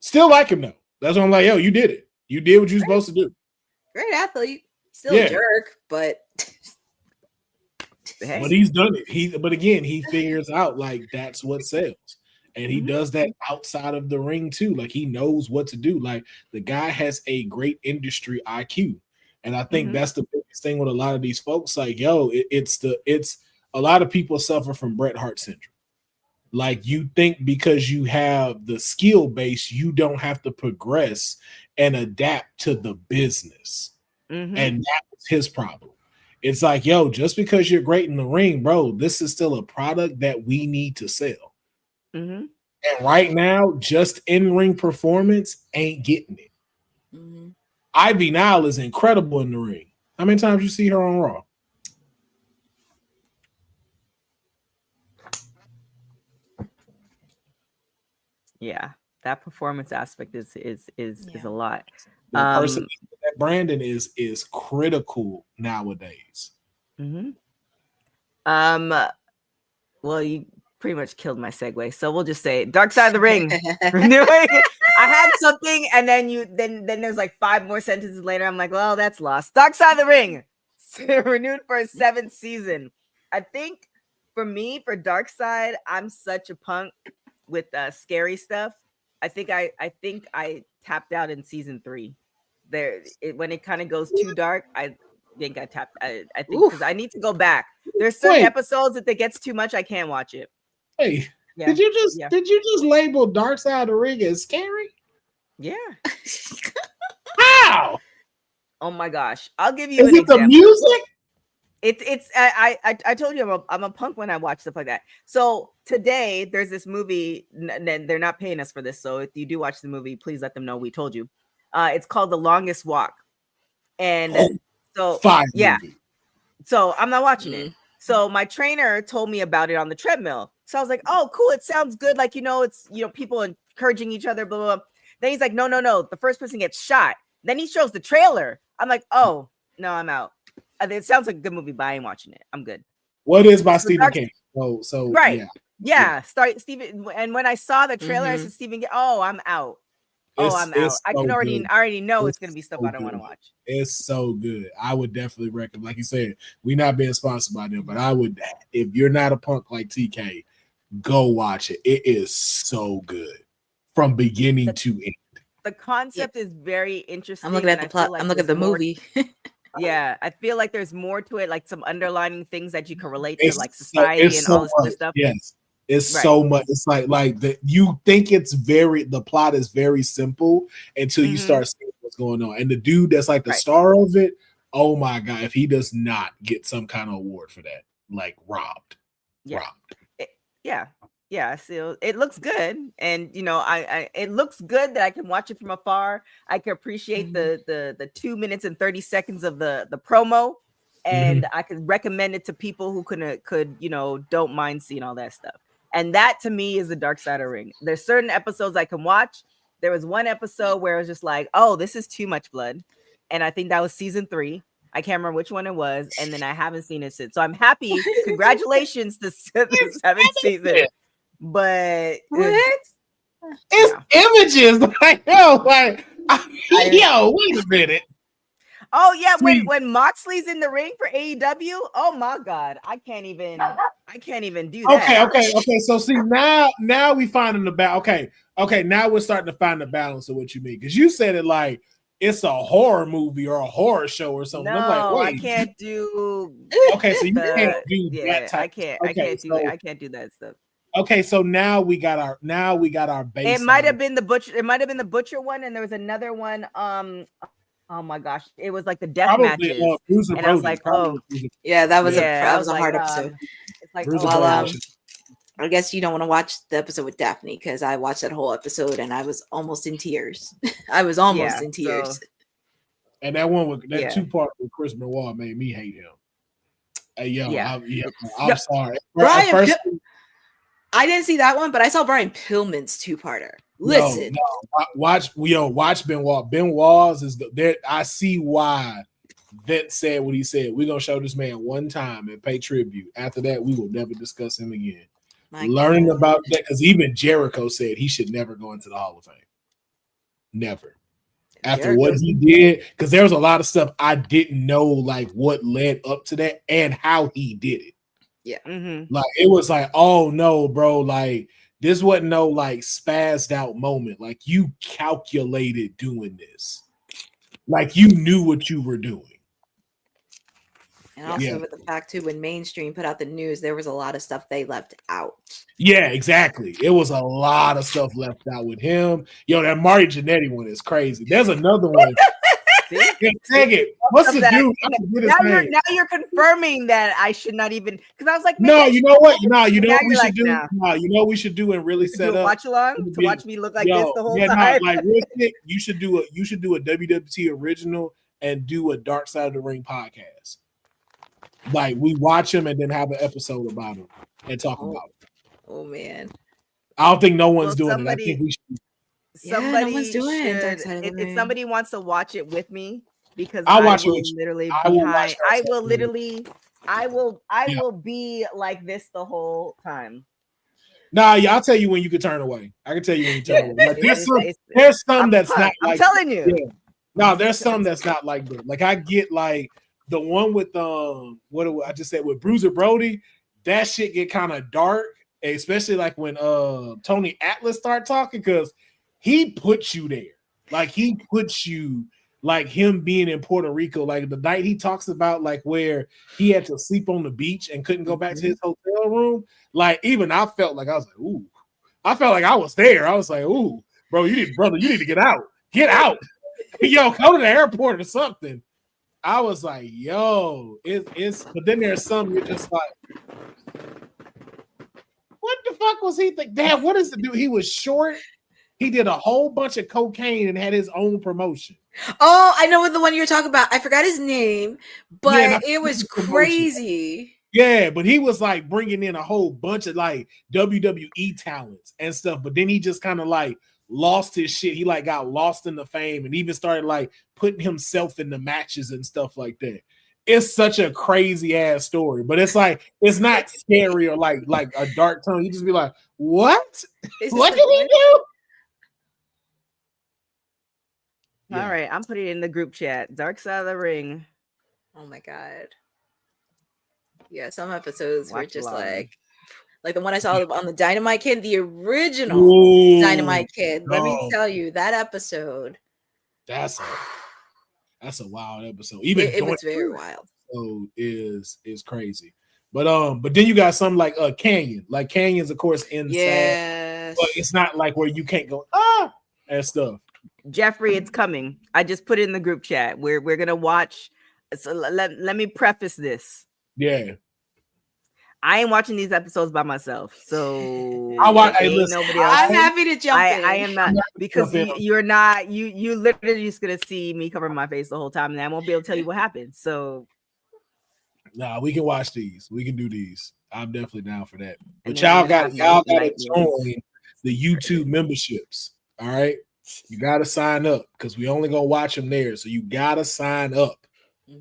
Still like him though. That's why I'm like, yo, you did it. You did what you're supposed to do. Great athlete, still a jerk, but he's done it. But again, he figures out like that's what sells. And he does that outside of the ring too. Like he knows what to do. Like the guy has a great industry IQ. And I think that's the biggest thing with a lot of these folks. Like, yo, it's a lot of people suffer from Bret Hart syndrome. Like you think because you have the skill base, you don't have to progress and adapt to the business. And that was his problem. It's like, yo, just because you're great in the ring, bro, this is still a product that we need to sell. And right now, just in-ring performance ain't getting it. Ivy Nile is incredible in the ring. How many times you see her on Raw? Yeah, that performance aspect is a lot. The person that Brandon is critical nowadays. Well, you pretty much killed my segue, so we'll just say Dark Side of the Ring. I had something, and then there's like 5 more sentences later. I'm like, well, that's lost. Dark Side of the Ring renewed for a 7th season. I think for me, for Dark Side, I'm such a punk with scary stuff. I think I tapped out in season 3. When it kind of goes too dark, I think I tapped. I think because I need to go back. There's certain episodes that gets too much, I can't watch it. Hey, did you just label Dark Side of the Ring as scary? Yeah. How? Oh my gosh! I'll give you an example. The music? It's I told you I'm a punk when I watch stuff like that. So today there's this movie, and they're not paying us for this. So if you do watch the movie, please let them know we told you. It's called The Longest Walk, and so movie. So I'm not watching it. So my trainer told me about it on the treadmill. So I was like, oh, cool. It sounds good. Like, it's, people encouraging each other, blah, blah, blah. Then he's like, no. The first person gets shot. Then he shows the trailer. I'm like, oh, no, I'm out. It sounds like a good movie, but I ain't watching it. I'm good. What is by Stephen King? So right. Yeah. Start Stephen. And when I saw the trailer, I said, Stephen King, oh, I'm out. I'm out. I can already know it's going to be stuff I don't want to watch. It's so good. I would definitely recommend, like you said, we're not being sponsored by them, but I would, if you're not a punk like TK, go watch it. It is so good from beginning to end. the concept is very interesting. I'm looking at and the I feel plot. like I'm looking at there's the more- movie. Yeah, I feel like there's more to it, like some underlining things that you can relate to, It's like so- society it's and so all this other much. stuff. Yes. It's Right. so much. It's like the, you think it's the plot is very simple until you Mhm. start seeing what's going on. And the dude that's like the Right. star of it, oh my God, if he does not get some kind of award for that, like robbed. Yeah. Robbed. Yeah, so it looks good, and I it looks good that I can watch it from afar. I can appreciate the 2 minutes and 30 seconds of the promo, and I could recommend it to people who could don't mind seeing all that stuff. And that to me is the dark side of the ring. There's certain episodes I can watch. There was one episode where it was just like, oh, this is too much blood, and I think that was season 3. I can't remember which one it was, and then I haven't seen it since. So I'm happy. Congratulations to the 7th season. But What? It's images. Like, yo, yo, wait a minute. Oh yeah, See- when Moxley's in the ring for AEW, oh my God, I can't even do that. Okay. So see now we finding the balance. Okay. Now we're starting to find the balance of what you mean, because you said it like it's a horror movie or a horror show or something. No, I'm like, wait, I can't do. Okay, so you can't do that type. I can't. Okay, I can't do so- it. I can't do that stuff. Okay, so now we got our baseline. It might have been the butcher. It might have been the butcher one, and there was another one. Oh my gosh, it was like the death matches, Bruiser and I was Brody. like, oh Yeah, that was yeah, that was a hard episode. It's like, Bruiser oh, Brody. I guess you don't want to watch the episode with Daphne, because I watched that whole episode and I was almost in tears. I was almost Yeah, in tears. so- And that one with that Yeah. 2-part with Chris Benoit made me hate him. Hey, yo, Yeah. I'm sorry. Brian At first, I didn't see that one, but I saw Brian Pillman's 2-parter. Listen, watch Benoit. Benoit's is there. I see why Vince said what he said. We're gonna show this man one time and pay tribute. After that, we will never discuss him again. My Learning God. about that, because even Jericho said he should never go into the Hall of Fame. Never. After what he did, because there was a lot of stuff I didn't know, like what led up to that and how he did it. Mm-hmm. Like it was like, oh no, bro, like this wasn't no like spazzed out moment. Like you calculated doing this. Like you knew what you were doing. and also Yeah. with the fact too, when mainstream put out the news, there was a lot of stuff they left out. Yeah, exactly. It was a lot of stuff left out with him. Yo, that Marty Jannetty one is crazy. There's another one. Yeah, dang it. What's the That- dude? I forget his name. Now you're confirming that I should not even, because I was like, No, maybe I you should know what? No, you know Now what we you're should like, do? nah. No, you know what we should do and really do set a up. watch along to Yeah. watch me look like Yo, this the whole yeah, time. No, like real quick, you should do a WWT original and do a Dark Side of the Ring podcast. Like we watch them and then have an episode about them and talk about them. Oh man. I don't think no one's Well, doing it. I think we should. Yeah, no Somebody one's doing it, Dark should, Side of the if Ring. somebody wants to watch it with me, because I'll I watch it will with you. literally I will watch behind, Dark I Side will of the Ring. literally, I Yeah. will be like this the whole time. Nah, yeah, I'll tell you when you can turn away. I can tell you when you turn away. Like, there's some I'm that's not pumped. I'm like telling you. Yeah. No, there's some that's not like that. Like I get like the one with I just said with Bruiser Brody, that shit get kind of dark, especially like when Tony Atlas start talking, because he puts you there. Like he puts you like him being in Puerto Rico, like the night he talks about like where he had to sleep on the beach and couldn't go back to his hotel room. Like even I felt like I was like, ooh, I felt like I was there. I was like, ooh, bro, you need to get out. Get out. Yo, go to the airport or something. I was like, yo, it's but then there's some you're just like, what the fuck was he think? Damn, what is the dude? He was short. He did a whole bunch of cocaine and had his own promotion. Oh, I know what the one you're talking about. I forgot his name, but Yeah, it was promotion. crazy. Yeah, but he was like bringing in a whole bunch of like WWE talents and stuff. But then he just kind of like lost his shit. He like got lost in the fame and even started like putting himself in the matches and stuff like that. It's such a crazy ass story, but it's like it's not scary or like a dark tone. You just be like, what? It's What just did he do? All right, I'm putting it in the group chat. Dark Side of the Ring. Oh my god. Yeah, some episodes were Watch just along. like the one I saw on the Dynamite Kid, the original Ooh, Dynamite Kid. Let me no. tell you, that episode. That's a wild episode. Even It was very wild. Is crazy. But then you got something like Canyon. Like Canyon's, of course, inside. Yes. But it's not like where you can't go and stuff. Jeffrey, it's coming. I just put it in the group chat. We're gonna watch. So let me preface this. Yeah. I ain't watching these episodes by myself, so I watch. Hey, ain't listen, nobody else. I'm happy to jump in. I am not, because you're not. You literally just gonna see me covering my face the whole time, and I won't be able to tell you what happened. So, nah, we can watch these. We can do these. I'm definitely down for that. But And y'all then got to nightmares. join the YouTube memberships. All right, you got to sign up because we only gonna watch them there. So you got to sign up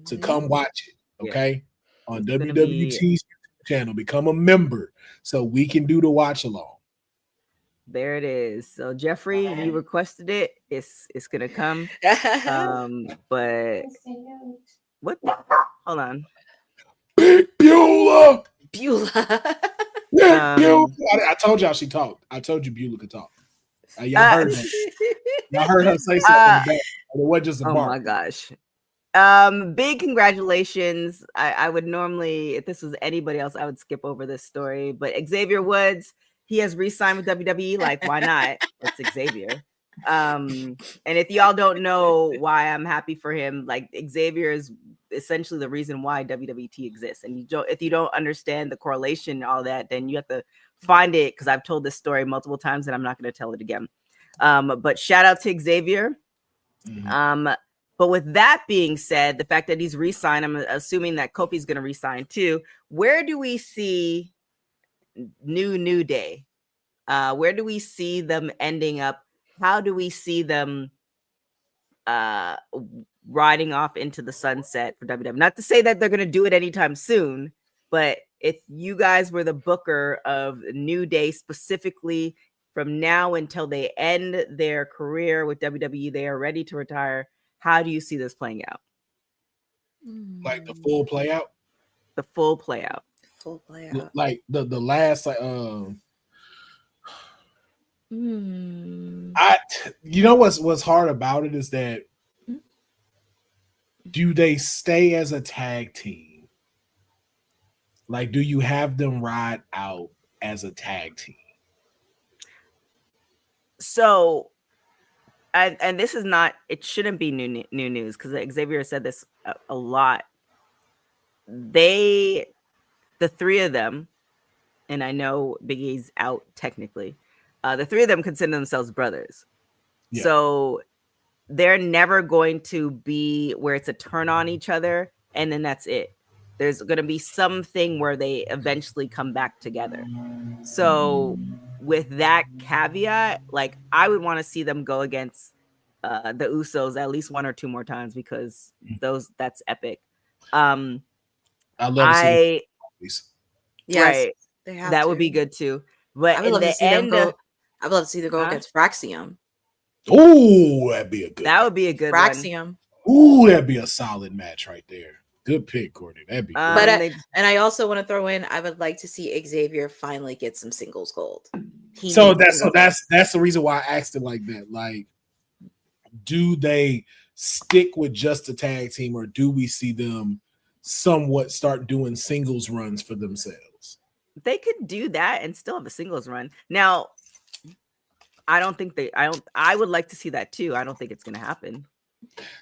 to come watch it. Okay, on WWT's channel, become a member so we can do the watch along. There it is. So Jeffrey, you requested it. It's gonna come. But what? Hold on. Beulah. Beulah. Beulah. I told y'all she talked. I told you Beulah could talk. Y'all heard that. Y'all heard her say something in the back. It wasn't just a bark. Oh my gosh. Big congratulations. I would normally, if this was anybody else, I would skip over this story. But Xavier Woods, he has re-signed with WWE. Like, why not? It's Xavier. And if y'all don't know why I'm happy for him, like Xavier is essentially the reason why WWT exists. And if you don't understand the correlation and all that, then you have to find it, because I've told this story multiple times and I'm not going to tell it again. But shout out to Xavier. But with that being said, the fact that he's re-signed, I'm assuming that Kofi's going to re-sign too. Where do we see New Day? Where do we see them ending up? How do we see them riding off into the sunset for WWE? Not to say that they're going to do it anytime soon, but if you guys were the booker of New Day specifically from now until they end their career with WWE, they are ready to retire. How do you see this playing out? Like the full play out? The full play out. Full play out. Like the last you know what's hard about it is that do they stay as a tag team? Like, do you have them ride out as a tag team? So, and this is not, it shouldn't be new news, because Xavier said this a lot. The three of them, and I know Big E's out technically, the three of them consider themselves brothers. Yeah. So they're never going to be where it's a turn on each other and then that's it. There's going to be something where they eventually come back together. So with that caveat, like I would want to see them go against the Usos at least one or two more times, because that's epic. I love to see yes, right. That would be good too. But I would love to see them go. I would love to see them go against Fraxium. Oh, that'd be a good. That would be a good Fraxium. Ooh, that'd be a solid match right there. Good pick, Courtney. That'd be. But and I also want to throw in, I would like to see Xavier finally get some singles gold. That's the reason why I asked it like that. Like, do they stick with just a tag team, or do we see them somewhat start doing singles runs for themselves? They could do that and still have a singles run. Now, I would like to see that too. I don't think it's gonna happen.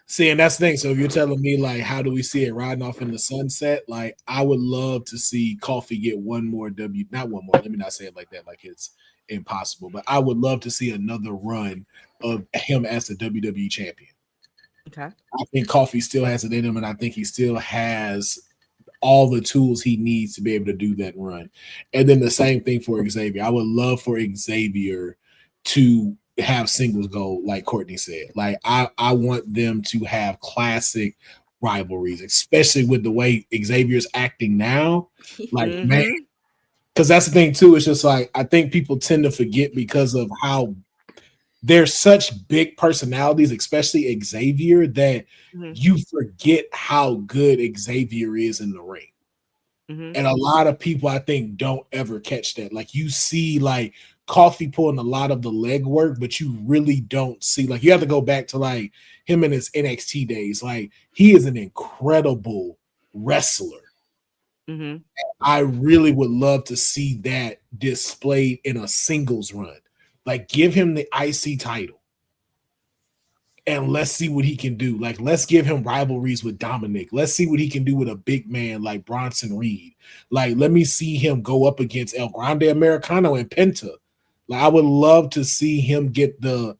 See, and that's the thing. So if you're telling me, like, how do we see it riding off in the sunset? Like, I would love to see Coffee get one more not one more. Let me not say it like that, like it's impossible. But I would love to see another run of him as the WWE champion. Okay. I think Coffee still has it in him, and I think he still has all the tools he needs to be able to do that run. And then the same thing for Xavier. I would love for Xavier to have singles gold, like Courtney said. Like, I want them to have classic rivalries, especially with the way Xavier's acting now. Like, man, because that's the thing too. It's just like, I think people tend to forget because of how they're such big personalities, especially Xavier, that you forget how good Xavier is in the ring. And a lot of people, I think, don't ever catch that. Like, you see, like, Coffee pulling a lot of the leg work, but you really don't see, like, you have to go back to, like, him in his NXT days. Like, he is an incredible wrestler. I really would love to see that displayed in a singles run. Like, give him the IC title and let's see what he can do. Like, let's give him rivalries with Dominic. Let's see what he can do with a big man like Bronson Reed. Like, let me see him go up against El Grande Americano and Penta. Like, I would love to see him get those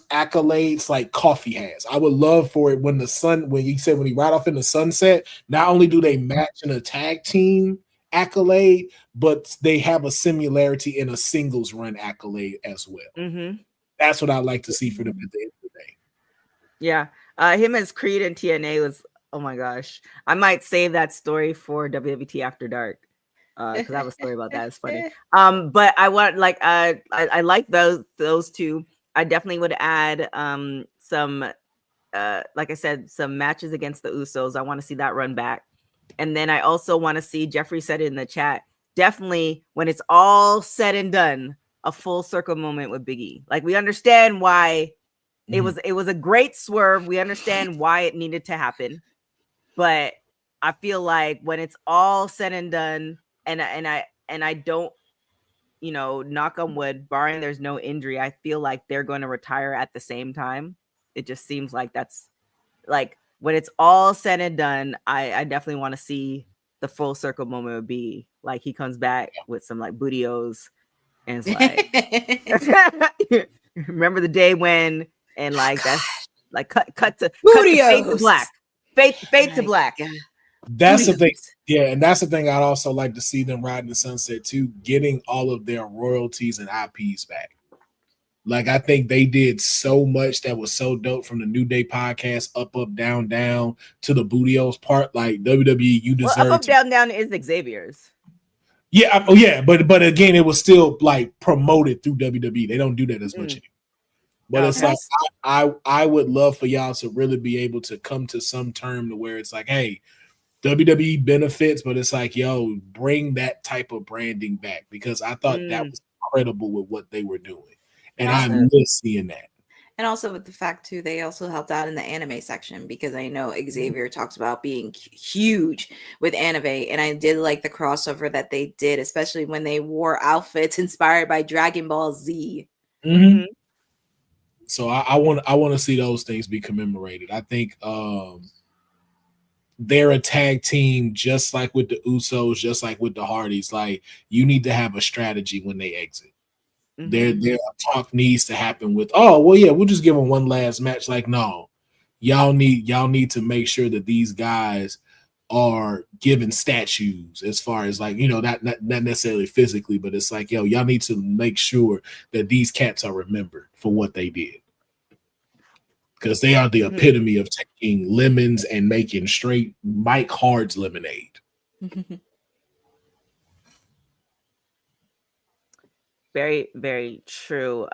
accolades like Coffee has. I would love for it when he ride off in the sunset, not only do they match in a tag team accolade, but they have a similarity in a singles run accolade as well. That's what I'd like to see for them at the end of the day. Yeah. Him as Creed and TNA was, oh my gosh. I might save that story for WWT After Dark. Because I have a story about that. It's funny. But I want, like, I like those two. I definitely would add some, like I said, some matches against the Usos. I want to see that run back. And then I also want to see, Jeffrey said it in the chat, definitely when it's all said and done, a full circle moment with Big E. Like, we understand why it was a great swerve. We understand why it needed to happen. But I feel like when it's all said and done, and I don't, you know, knock on wood, barring there's no injury, I feel like they're going to retire at the same time. It just seems like that's, like, when it's all said and done, I definitely want to see the full circle moment would be like he comes back with some like bootios and it's like remember the day when, and like that's like cut to fade to black. Fade to black. That's the thing. Yeah, and that's the thing I'd also like to see them ride in the sunset too, getting all of their royalties and IPs back. Like, I think they did so much that was so dope, from the New Day podcast, up, down, down, to the Bootios part. Like, WWE, you deserve up, down is Xavier's. Yeah, but again, it was still like promoted through WWE. They don't do that as much anymore. But it's like, I would love for y'all to really be able to come to some term to where it's like, hey, WWE benefits, but it's like, yo, bring that type of branding back, because I thought that was incredible with what they were doing. And I miss seeing that. And also with the fact too, they also helped out in the anime section, because I know Xavier talks about being huge with anime, and I did like the crossover that they did, especially when they wore outfits inspired by Dragon Ball Z. So I want to see those things be commemorated. I think they're a tag team, just like with the Usos, just like with the Hardys. Like, you need to have a strategy when they exit. Their talk needs to happen with, oh, well, yeah, we'll just give them one last match. Like, no, y'all need to make sure that these guys are given statues, as far as, like, you know, not necessarily physically, but it's like, yo, y'all need to make sure that these cats are remembered for what they did, because they are the epitome of taking lemons and making straight Mike Hard's lemonade. Very, very true.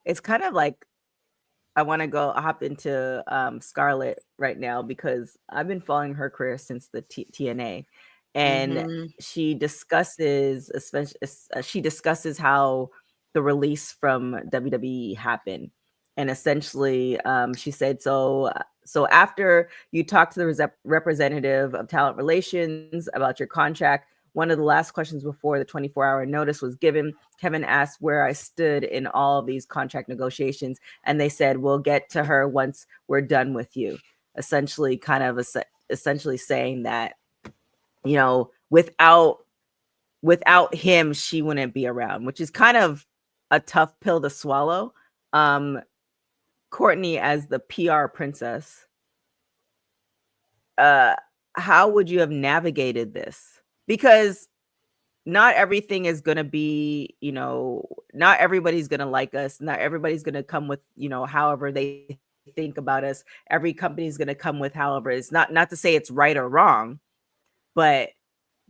It's kind of like I want to hop into Scarlett right now, because I've been following her career since the TNA, and she discusses how the release from WWE happened, and essentially she said, so after you talk to the representative of talent relations about your contract, one of the last questions before the 24-hour notice was given, Kevin asked where I stood in all of these contract negotiations, and they said, we'll get to her once we're done with you. Essentially saying that, you know, without him, she wouldn't be around, which is kind of a tough pill to swallow. Courtney, as the PR princess, how would you have navigated this? Because not everything is going to be, you know, not everybody's going to like us. Not everybody's going to come with, you know, however they think about us. Every company is going to come with however. It's not to say it's right or wrong, but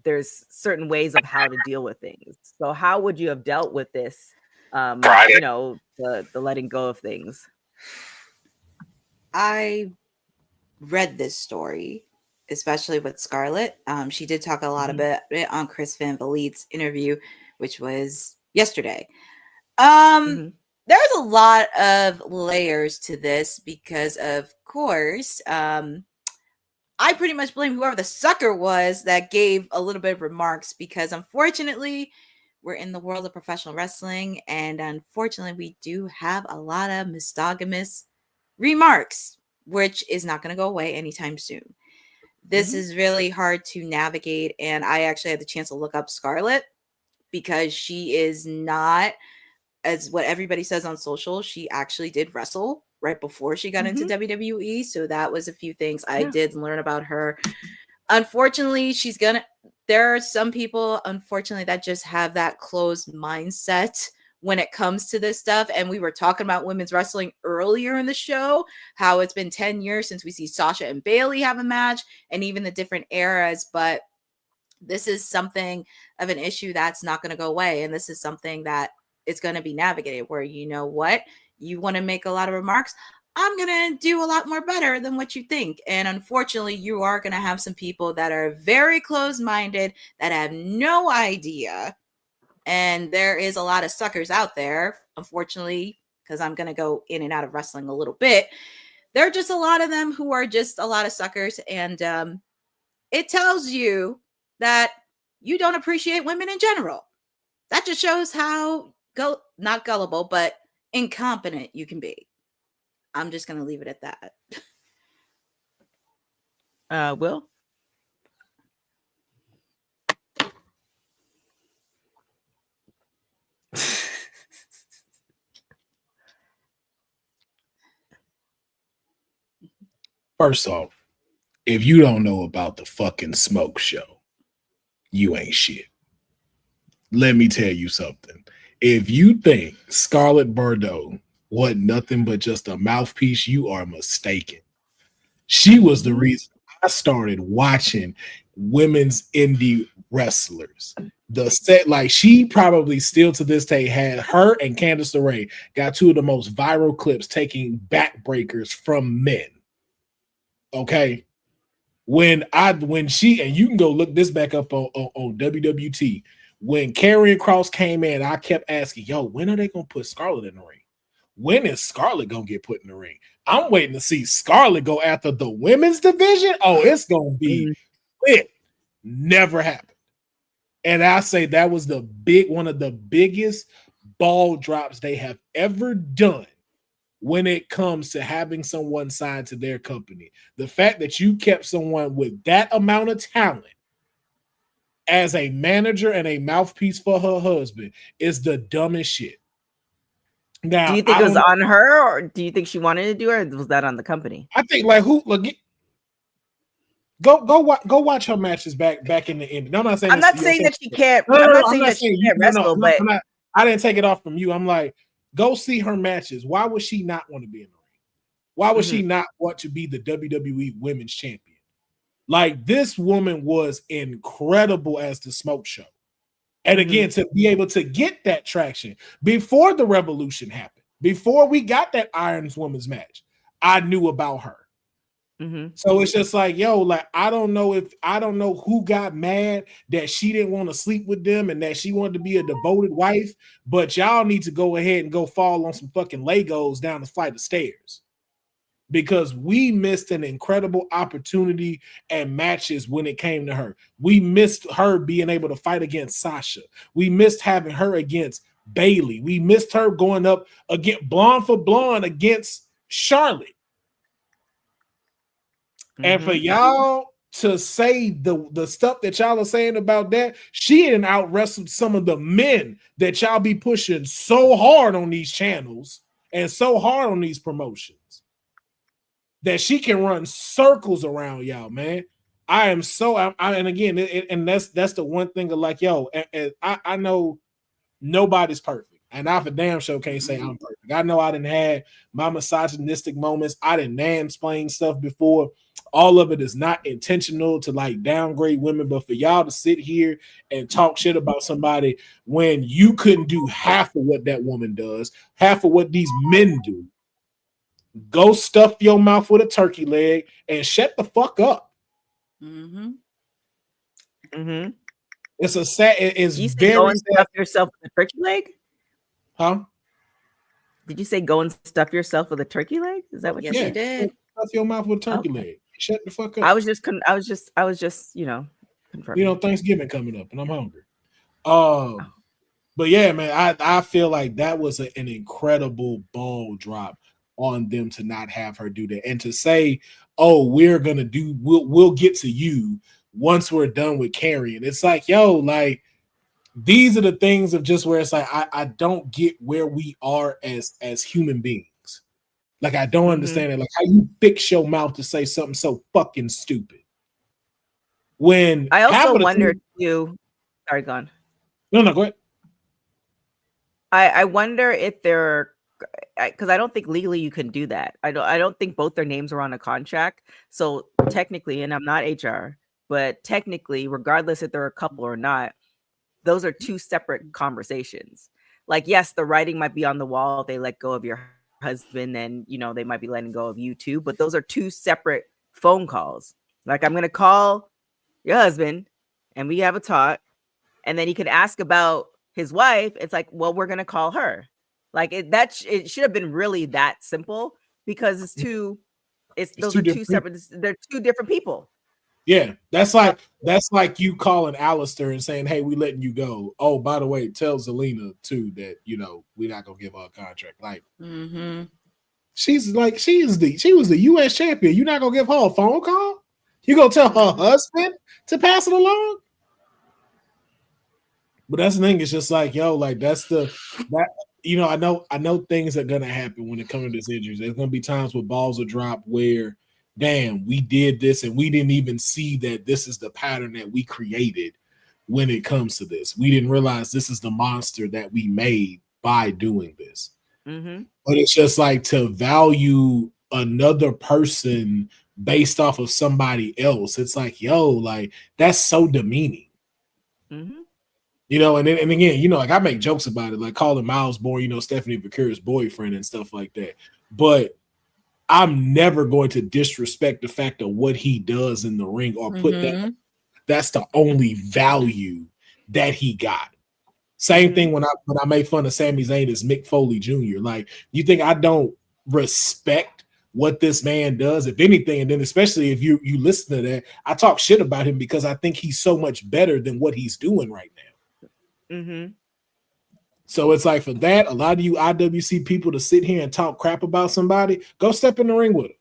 there's certain ways of how to deal with things. So how would you have dealt with this, you know, the letting go of things? I read this story especially with Scarlett. She did talk a lot about it on Chris Van Vliet's interview, which was yesterday. There's a lot of layers to this because, of course, I pretty much blame whoever the sucker was that gave a little bit of remarks, because unfortunately we're in the world of professional wrestling, and unfortunately we do have a lot of misogynist remarks, which is not going to go away anytime soon. This is really hard to navigate, and I actually had the chance to look up Scarlett, because she is not, as what everybody says on social, she actually did wrestle right before she got into WWE. So that was a few things I did learn about her. Unfortunately, there are some people, unfortunately, that just have that closed mindset when it comes to this stuff. And we were talking about women's wrestling earlier in the show, how it's been 10 years since we see Sasha and Bayley have a match, and even the different eras. But this is something of an issue that's not going to go away. And this is something that it's going to be navigated, where, you know what, you want to make a lot of remarks, I'm going to do a lot more better than what you think. And unfortunately, you are going to have some people that are very closed-minded, that have no idea. And there is a lot of suckers out there, unfortunately, because I'm going to go in and out of wrestling a little bit. There are just a lot of them who are just a lot of suckers. And it tells you that you don't appreciate women in general. That just shows how not gullible, but incompetent you can be. I'm just going to leave it at that. Will? First off, if you don't know about the fucking smoke show, you ain't shit. Let me tell you something. If you think Scarlett Bordeaux wasn't nothing but just a mouthpiece, you are mistaken. She was the reason I started watching women's indie wrestlers. The set, like, she probably still to this day had her and Candice LeRae got two of the most viral clips taking backbreakers from men. Okay. When she, and you can go look this back up on WWT, when Karrion Kross came in, I kept asking, yo, when are they going to put Scarlett in the ring? When is Scarlett going to get put in the ring? I'm waiting to see Scarlett go after the women's division. Oh, it's going to be lit. Never happened. And I say that was one of the biggest ball drops they have ever done when it comes to having someone signed to their company. The fact that you kept someone with that amount of talent as a manager and a mouthpiece for her husband is the dumbest shit. Now, do you think it was on her, or do you think she wanted to do it, or was that on the company? I think, like, go watch her matches back in the end. No, I'm not saying that she can't. I'm not saying that she can't wrestle, but I didn't take it off from you. I'm like, go see her matches. Why would she not want to be in the ring? Why would she not want to be the WWE Women's Champion? Like, this woman was incredible as the smoke show. And again, to be able to get that traction before the revolution happened, before we got that Irons Women's match, I knew about her. So it's just like, yo, like, I don't know who got mad that she didn't want to sleep with them and that she wanted to be a devoted wife, but y'all need to go ahead and go fall on some fucking Legos down the flight of stairs, because we missed an incredible opportunity and matches when it came to her. We missed her being able to fight against Sasha. We missed having her against Bayley. We missed her going up against blonde for blonde against Charlotte. And for y'all to say the stuff that y'all are saying about that, she didn't out wrestled some of the men that y'all be pushing so hard on these channels and so hard on these promotions that she can run circles around y'all, man. And again, and that's the one thing of, like, yo, and I know nobody's perfect. And I for damn sure can't say I'm perfect. I know I didn't have my misogynistic moments. I didn't mansplain stuff before. All of it is not intentional to, like, downgrade women, but for y'all to sit here and talk shit about somebody when you couldn't do half of what that woman does, half of what these men do, go stuff your mouth with a turkey leg and shut the fuck up. Mm-hmm. Mm-hmm. It's a sad. It's You say very go and sad. stuff yourself with a turkey leg? Huh? Did you say go and stuff yourself with a turkey leg? Is that what Yes, you Yeah. he did. Stuff your mouth with turkey Okay. leg. Shut the fuck up. I was just confirming. Thanksgiving coming up, and I'm hungry. But yeah, man, I feel like that was an incredible ball drop on them to not have her do that, and to say, "Oh, we'll get to you once we're done with carrying." It's like, yo, like these are the things of just where it's like I don't get where we are as human beings. Like I don't understand it. Like how you fix your mouth to say something so fucking stupid. When I half also of the wonder thing- too. Sorry, go on. no, go ahead. I wonder if they're because I don't think legally you can do that. I don't think both their names are on a contract. So technically, and I'm not HR, but technically, regardless if they're a couple or not, those are two separate conversations. Like, yes, the writing might be on the wall. They let go of your husband, and they might be letting go of you too. But those are two separate phone calls. Like, I'm gonna call your husband, and we have a talk, and then he could ask about his wife. It's like, well, we're gonna call her. Like it should have been really that simple because those are two separate. They're two different people. Yeah, that's like you calling Alistair and saying, "Hey, we letting you go." Oh, by the way, tell Zelina too that we're not gonna give her a contract. Like, she was the U.S. champion. You're not gonna give her a phone call? You gonna tell her husband to pass it along? But that's the thing. It's just like, yo, like I know things are gonna happen when it comes to this injuries. There's gonna be times where balls will drop where, damn, we did this and we didn't even see that this is the pattern that we created when it comes to this. We didn't realize this is the monster that we made by doing this. But it's just like to value another person based off of somebody else. It's like, yo, like that's so demeaning. And again, like I make jokes about it, like calling Miles Bourne, Stephanie Vicarious' boyfriend and stuff like that. But I'm never going to disrespect the fact of what he does in the ring or put that's the only value that he got. Same thing when I made fun of Sami Zayn as Mick Foley Jr. Like, you think I don't respect what this man does? If anything, and then especially if you listen to that, I talk shit about him because I think he's so much better than what he's doing right now. So it's like, for that, a lot of you IWC people to sit here and talk crap about somebody, go step in the ring with him.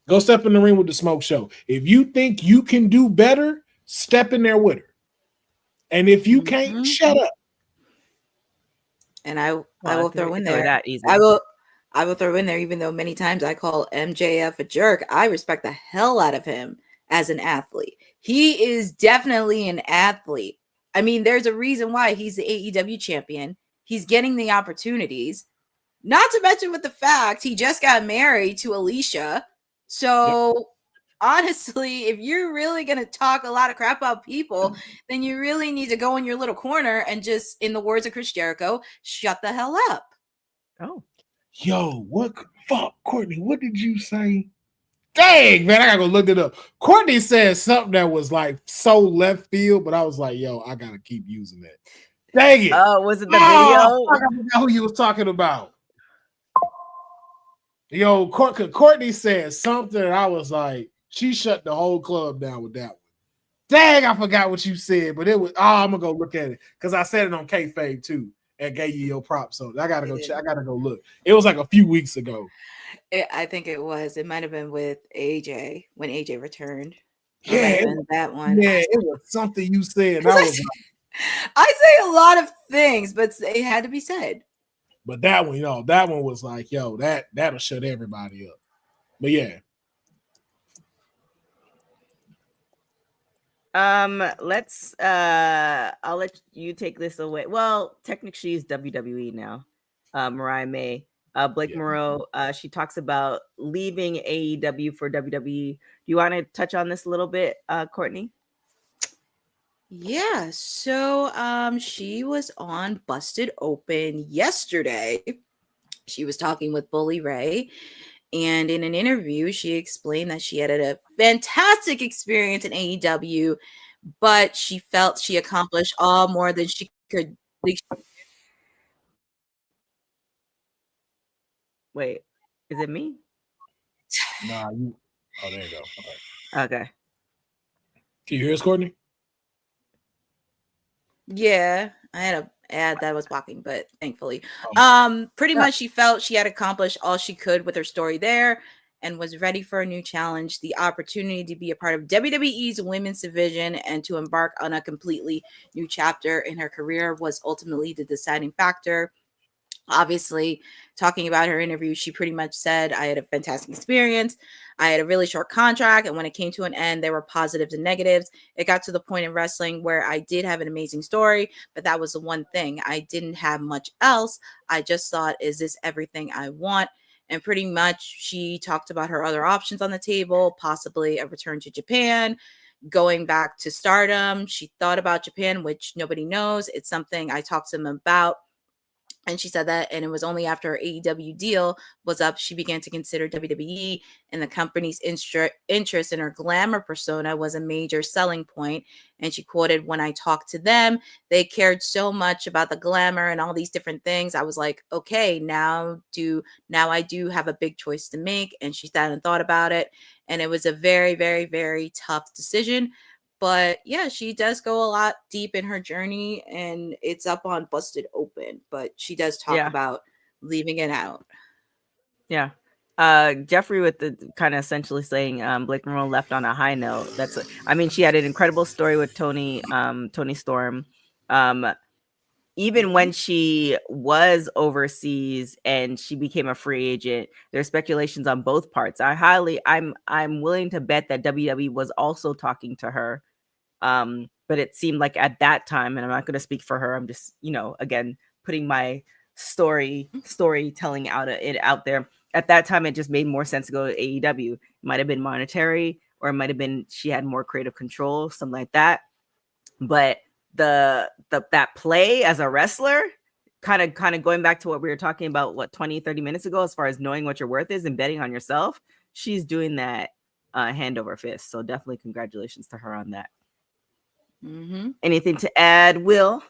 Go step in the ring with the Smoke Show. If you think you can do better, step in there with her. And if you can't, shut up. And I will throw in there. That easy. I will throw in there, even though many times I call MJF a jerk, I respect the hell out of him as an athlete. He is definitely an athlete. I mean, there's a reason why he's the AEW champion. He's getting the opportunities. Not to mention with the fact he just got married to Alicia. So honestly, if you're really going to talk a lot of crap about people, then you really need to go in your little corner and just, in the words of Chris Jericho, shut the hell up. Oh. Yo, what? Fuck, Courtney, what did you say? Dang, man, I gotta go look it up. Courtney said something that was like so left field, but I was like, yo, I gotta keep using that. Dang it. Oh, was it the video? I forgot who you was talking about. Yo, Courtney said something, and I was like, she shut the whole club down with that one. Dang, I forgot what you said, but it was, I'm gonna go look at it because I said it on Kayfabe too and gave you your props. So I gotta go check. I gotta go look. It was like a few weeks ago. I think it was. It might have been with AJ when AJ returned. Yeah, that one. Yeah, it was something you said. I say a lot of things, but it had to be said. But that one, that one was like, yo, that'll shut everybody up. But yeah. Let's I'll let you take this away. Well, technically she's WWE now. Mariah May. Blake Moreau, she talks about leaving AEW for WWE. Do you want to touch on this a little bit, Courtney? Yeah, so she was on Busted Open yesterday. She was talking with Bully Ray, And in an interview, she explained that she had a fantastic experience in AEW, but she felt she accomplished all more than she could. Wait, is it me? Nah, you. Oh, there you go. Okay. Can you hear us, Courtney? Yeah, I had a ad that was blocking, but thankfully, pretty Yeah. much she felt she had accomplished all she could with her story there and was ready for a new challenge. The opportunity to be a part of WWE's women's division and to embark on a completely new chapter in her career was ultimately the deciding factor. Obviously, talking about her interview, she pretty much said, I had a fantastic experience. I had a really short contract. And when it came to an end, there were positives and negatives. It got to the point in wrestling where I did have an amazing story, but that was the one thing. I didn't have much else. I just thought, is this everything I want? And pretty much she talked about her other options on the table, possibly a return to Japan, going back to Stardom. She thought about Japan, which nobody knows. It's something I talked to them about. And she said that, and it was only after her AEW deal was up, she began to consider WWE, and the company's interest in her glamour persona was a major selling point. And she quoted, when I talked to them, they cared so much about the glamour and all these different things. I was like, okay, now I do have a big choice to make. And she sat and thought about it. And it was a very, very, very tough decision. But yeah, she does go a lot deep in her journey, and it's up on Busted Open, but she does talk about leaving it out. Yeah. Jeffrey with the kind of essentially saying Blake Monroe left on a high note. I mean, she had an incredible story with Tony Storm. Even when she was overseas and she became a free agent, there's speculations on both parts. I'm willing to bet that WWE was also talking to her. But it seemed like at that time, and I'm not going to speak for her, I'm just, again, putting my storytelling out there. At that time, it just made more sense to go to AEW. It might have been monetary, or it might have been she had more creative control, something like that. But that play as a wrestler, kind of going back to what we were talking about 20-30 minutes ago, as far as knowing what your worth is and betting on yourself, she's doing that hand over fist. So definitely congratulations to her on that. Mm-hmm. Anything to add, Will?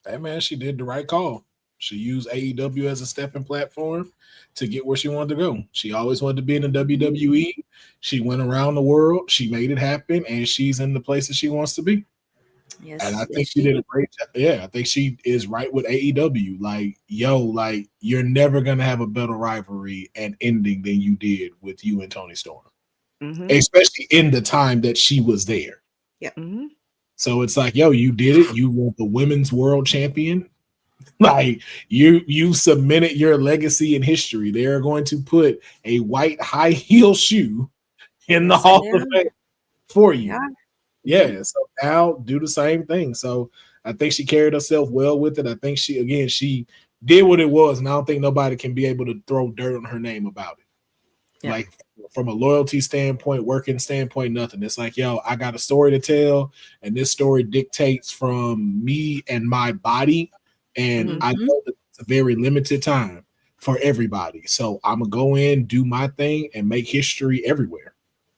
Hey man, she did the right call. She used AEW as a stepping platform to get where she wanted to go. She always wanted to be in the WWE. She went around the world. She made it happen, and she's in the places she wants to be. Yes, and I think she did a great job. Yeah, I think she is right with AEW. Like, you're never gonna have a better rivalry and ending than you did with you and Tony Storm, especially in the time that she was there. Yeah. Mm-hmm. So it's like, you did it. You were the women's world champion. Like you cemented your legacy in history. They are going to put a white high heel shoe in the Hall of Fame for you. Yeah. So now do the same thing. So I think she carried herself well with it. I think she did what it was, and I don't think nobody can be able to throw dirt on her name about it. Yeah. Like from a loyalty standpoint, working standpoint, nothing. It's like, I got a story to tell, and this story dictates from me and my body. And I know that it's a very limited time for everybody. So I'm going to go in, do my thing, and make history everywhere.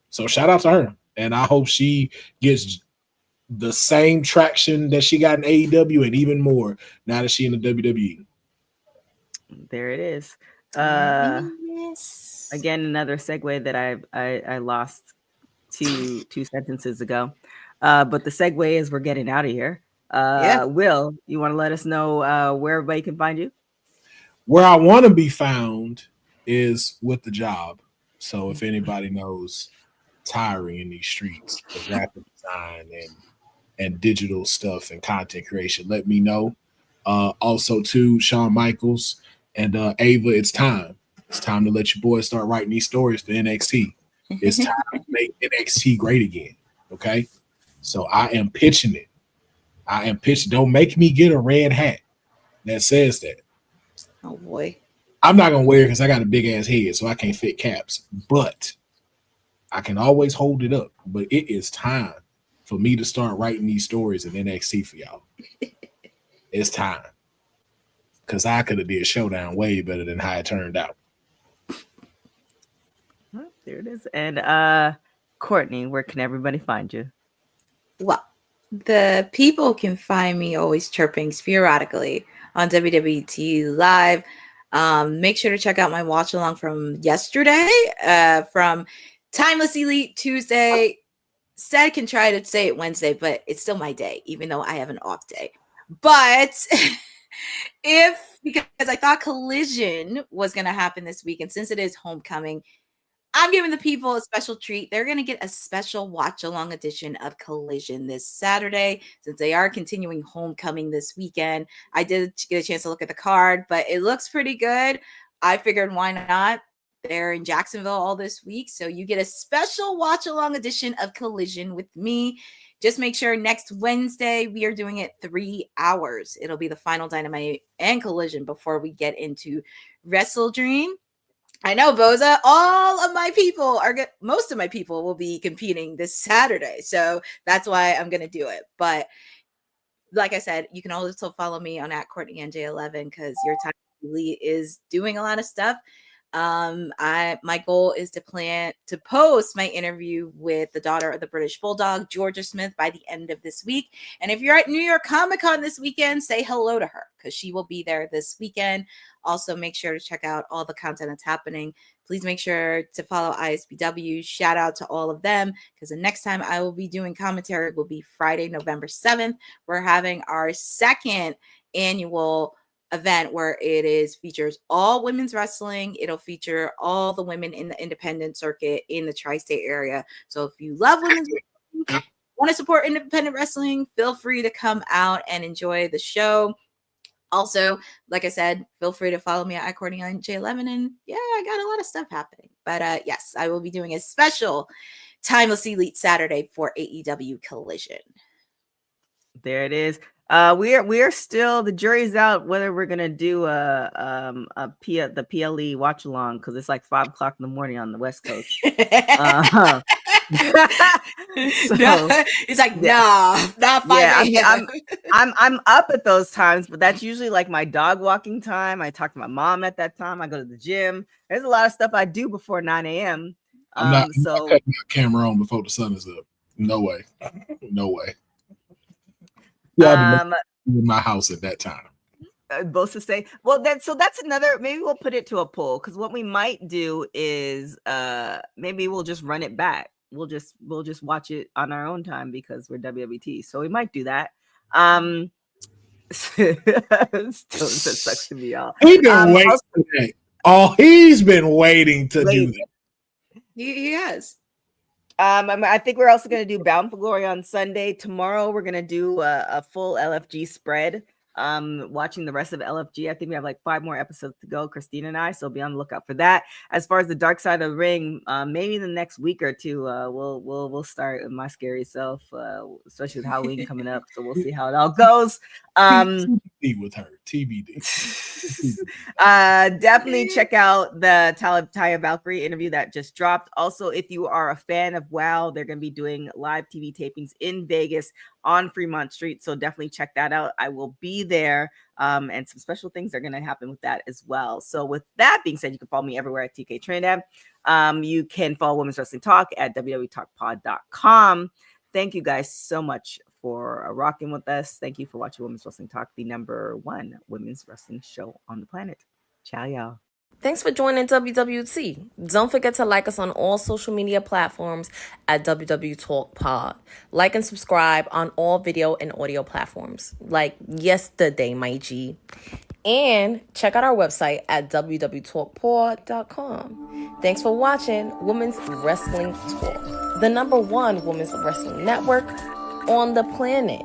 So shout out to her. And I hope she gets the same traction that she got in AEW and even more now that she's in the WWE. There it is. Again, another segue that I lost two sentences ago. But the segue is we're getting out of here. Will, you want to let us know where everybody can find you? Where I want to be found is with the job. So if anybody knows tiring in these streets of graphic design and digital stuff and content creation, let me know. Also to Shawn Michaels and Ava, it's time. It's time to let your boys start writing these stories for NXT. It's time to make NXT great again. Okay. So I am pitching it. Don't make me get a red hat that says that. Oh boy. I'm not gonna wear it because I got a big ass head, so I can't fit caps. But I can always hold it up. But it is time for me to start writing these stories in NXT for y'all. It's time. Because I could have did Showdown way better than how it turned out. There it is. And Courtney, where can everybody find you? Well, the people can find me always chirping sporadically on WWT Live. Make sure to check out my watch along from yesterday, from Timeless Elite Tuesday. Said can try to say it Wednesday, but it's still my day, even though I have an off day. But because I thought Collision was going to happen this week, and since it is homecoming, I'm giving the people a special treat. They're going to get a special watch-along edition of Collision this Saturday, since they are continuing homecoming this weekend. I did get a chance to look at the card, but it looks pretty good. I figured, why not? They're in Jacksonville all this week, so you get a special watch-along edition of Collision with me. Just make sure next Wednesday we are doing it 3 hours. It'll be the final Dynamite and Collision before we get into Wrestle Dream. I know, Boza, most of my people will be competing this Saturday. So that's why I'm going to do it. But like I said, you can also follow me on @CourtneyNJ11 because your time elite is doing a lot of stuff. My goal is to post my interview with the daughter of the British Bulldog, Georgia Smith, by the end of this week. And if you're at New York Comic Con this weekend, say hello to her because she will be there this weekend. Also, make sure to check out all the content that's happening. Please make sure to follow ISBW. Shout out to all of them because the next time I will be doing commentary will be Friday, November 7th. We're having our second annual event where it features all women's wrestling. It'll feature all the women in the independent circuit in the tri-state area. So if you love women's wrestling, want to support independent wrestling, feel free to come out and enjoy the show. Also, like I said, feel free to follow me at @CourtneyNJ11. And yeah, I got a lot of stuff happening. But yes, I will be doing a special Timeless Elite Saturday for AEW Collision. There it is. We are still, the jury's out whether we're gonna do the PLE watch along because it's like 5 o'clock in the morning on the West Coast. So, it's like not 5 a.m. I'm up at those times, but that's usually like my dog walking time. I talk to my mom at that time. I go to the gym. There's a lot of stuff I do before 9 a.m. I'm not cutting my camera on before the sun is up. No way. No way. Yeah, in my house at that time. Both to say, well, that's another. Maybe we'll put it to a poll because what we might do is maybe we'll just run it back. We'll just watch it on our own time because we're WWT. So we might do that. That sucks to be y'all. He's been waiting today. Oh, he's been waiting to do that. He has. I think we're also going to do Bound for Glory on Sunday. Tomorrow, we're going to do a full LFG spread. Watching the rest of LFG. I think we have like 5 more episodes to go, Christine and I. So be on the lookout for that. As far as the Dark Side of the Ring, maybe in the next week or two, we'll start with my scary self, especially with Halloween coming up. So we'll see how it all goes. TBD with her. TBD. Definitely check out the Taya Valkyrie interview that just dropped. Also, if you are a fan of WoW, they're going to be doing live TV tapings in Vegas on Fremont Street. So definitely check that out. I will be there. And some special things are going to happen with that as well. So with that being said, you can follow me everywhere at TK Trinidad. You can follow Women's Wrestling Talk at www.talkpod.com. Thank you guys so much for rocking with us. Thank you for watching Women's Wrestling Talk, the #1 women's wrestling show on the planet. Ciao, y'all. Thanks for joining WWT. Don't forget to like us on all social media platforms at WW Talk Pod. Like and subscribe on all video and audio platforms like yesterday, my G. And check out our website at www.talkpod.com. Thanks for watching Women's Wrestling Talk, the #1 women's wrestling network on the planet.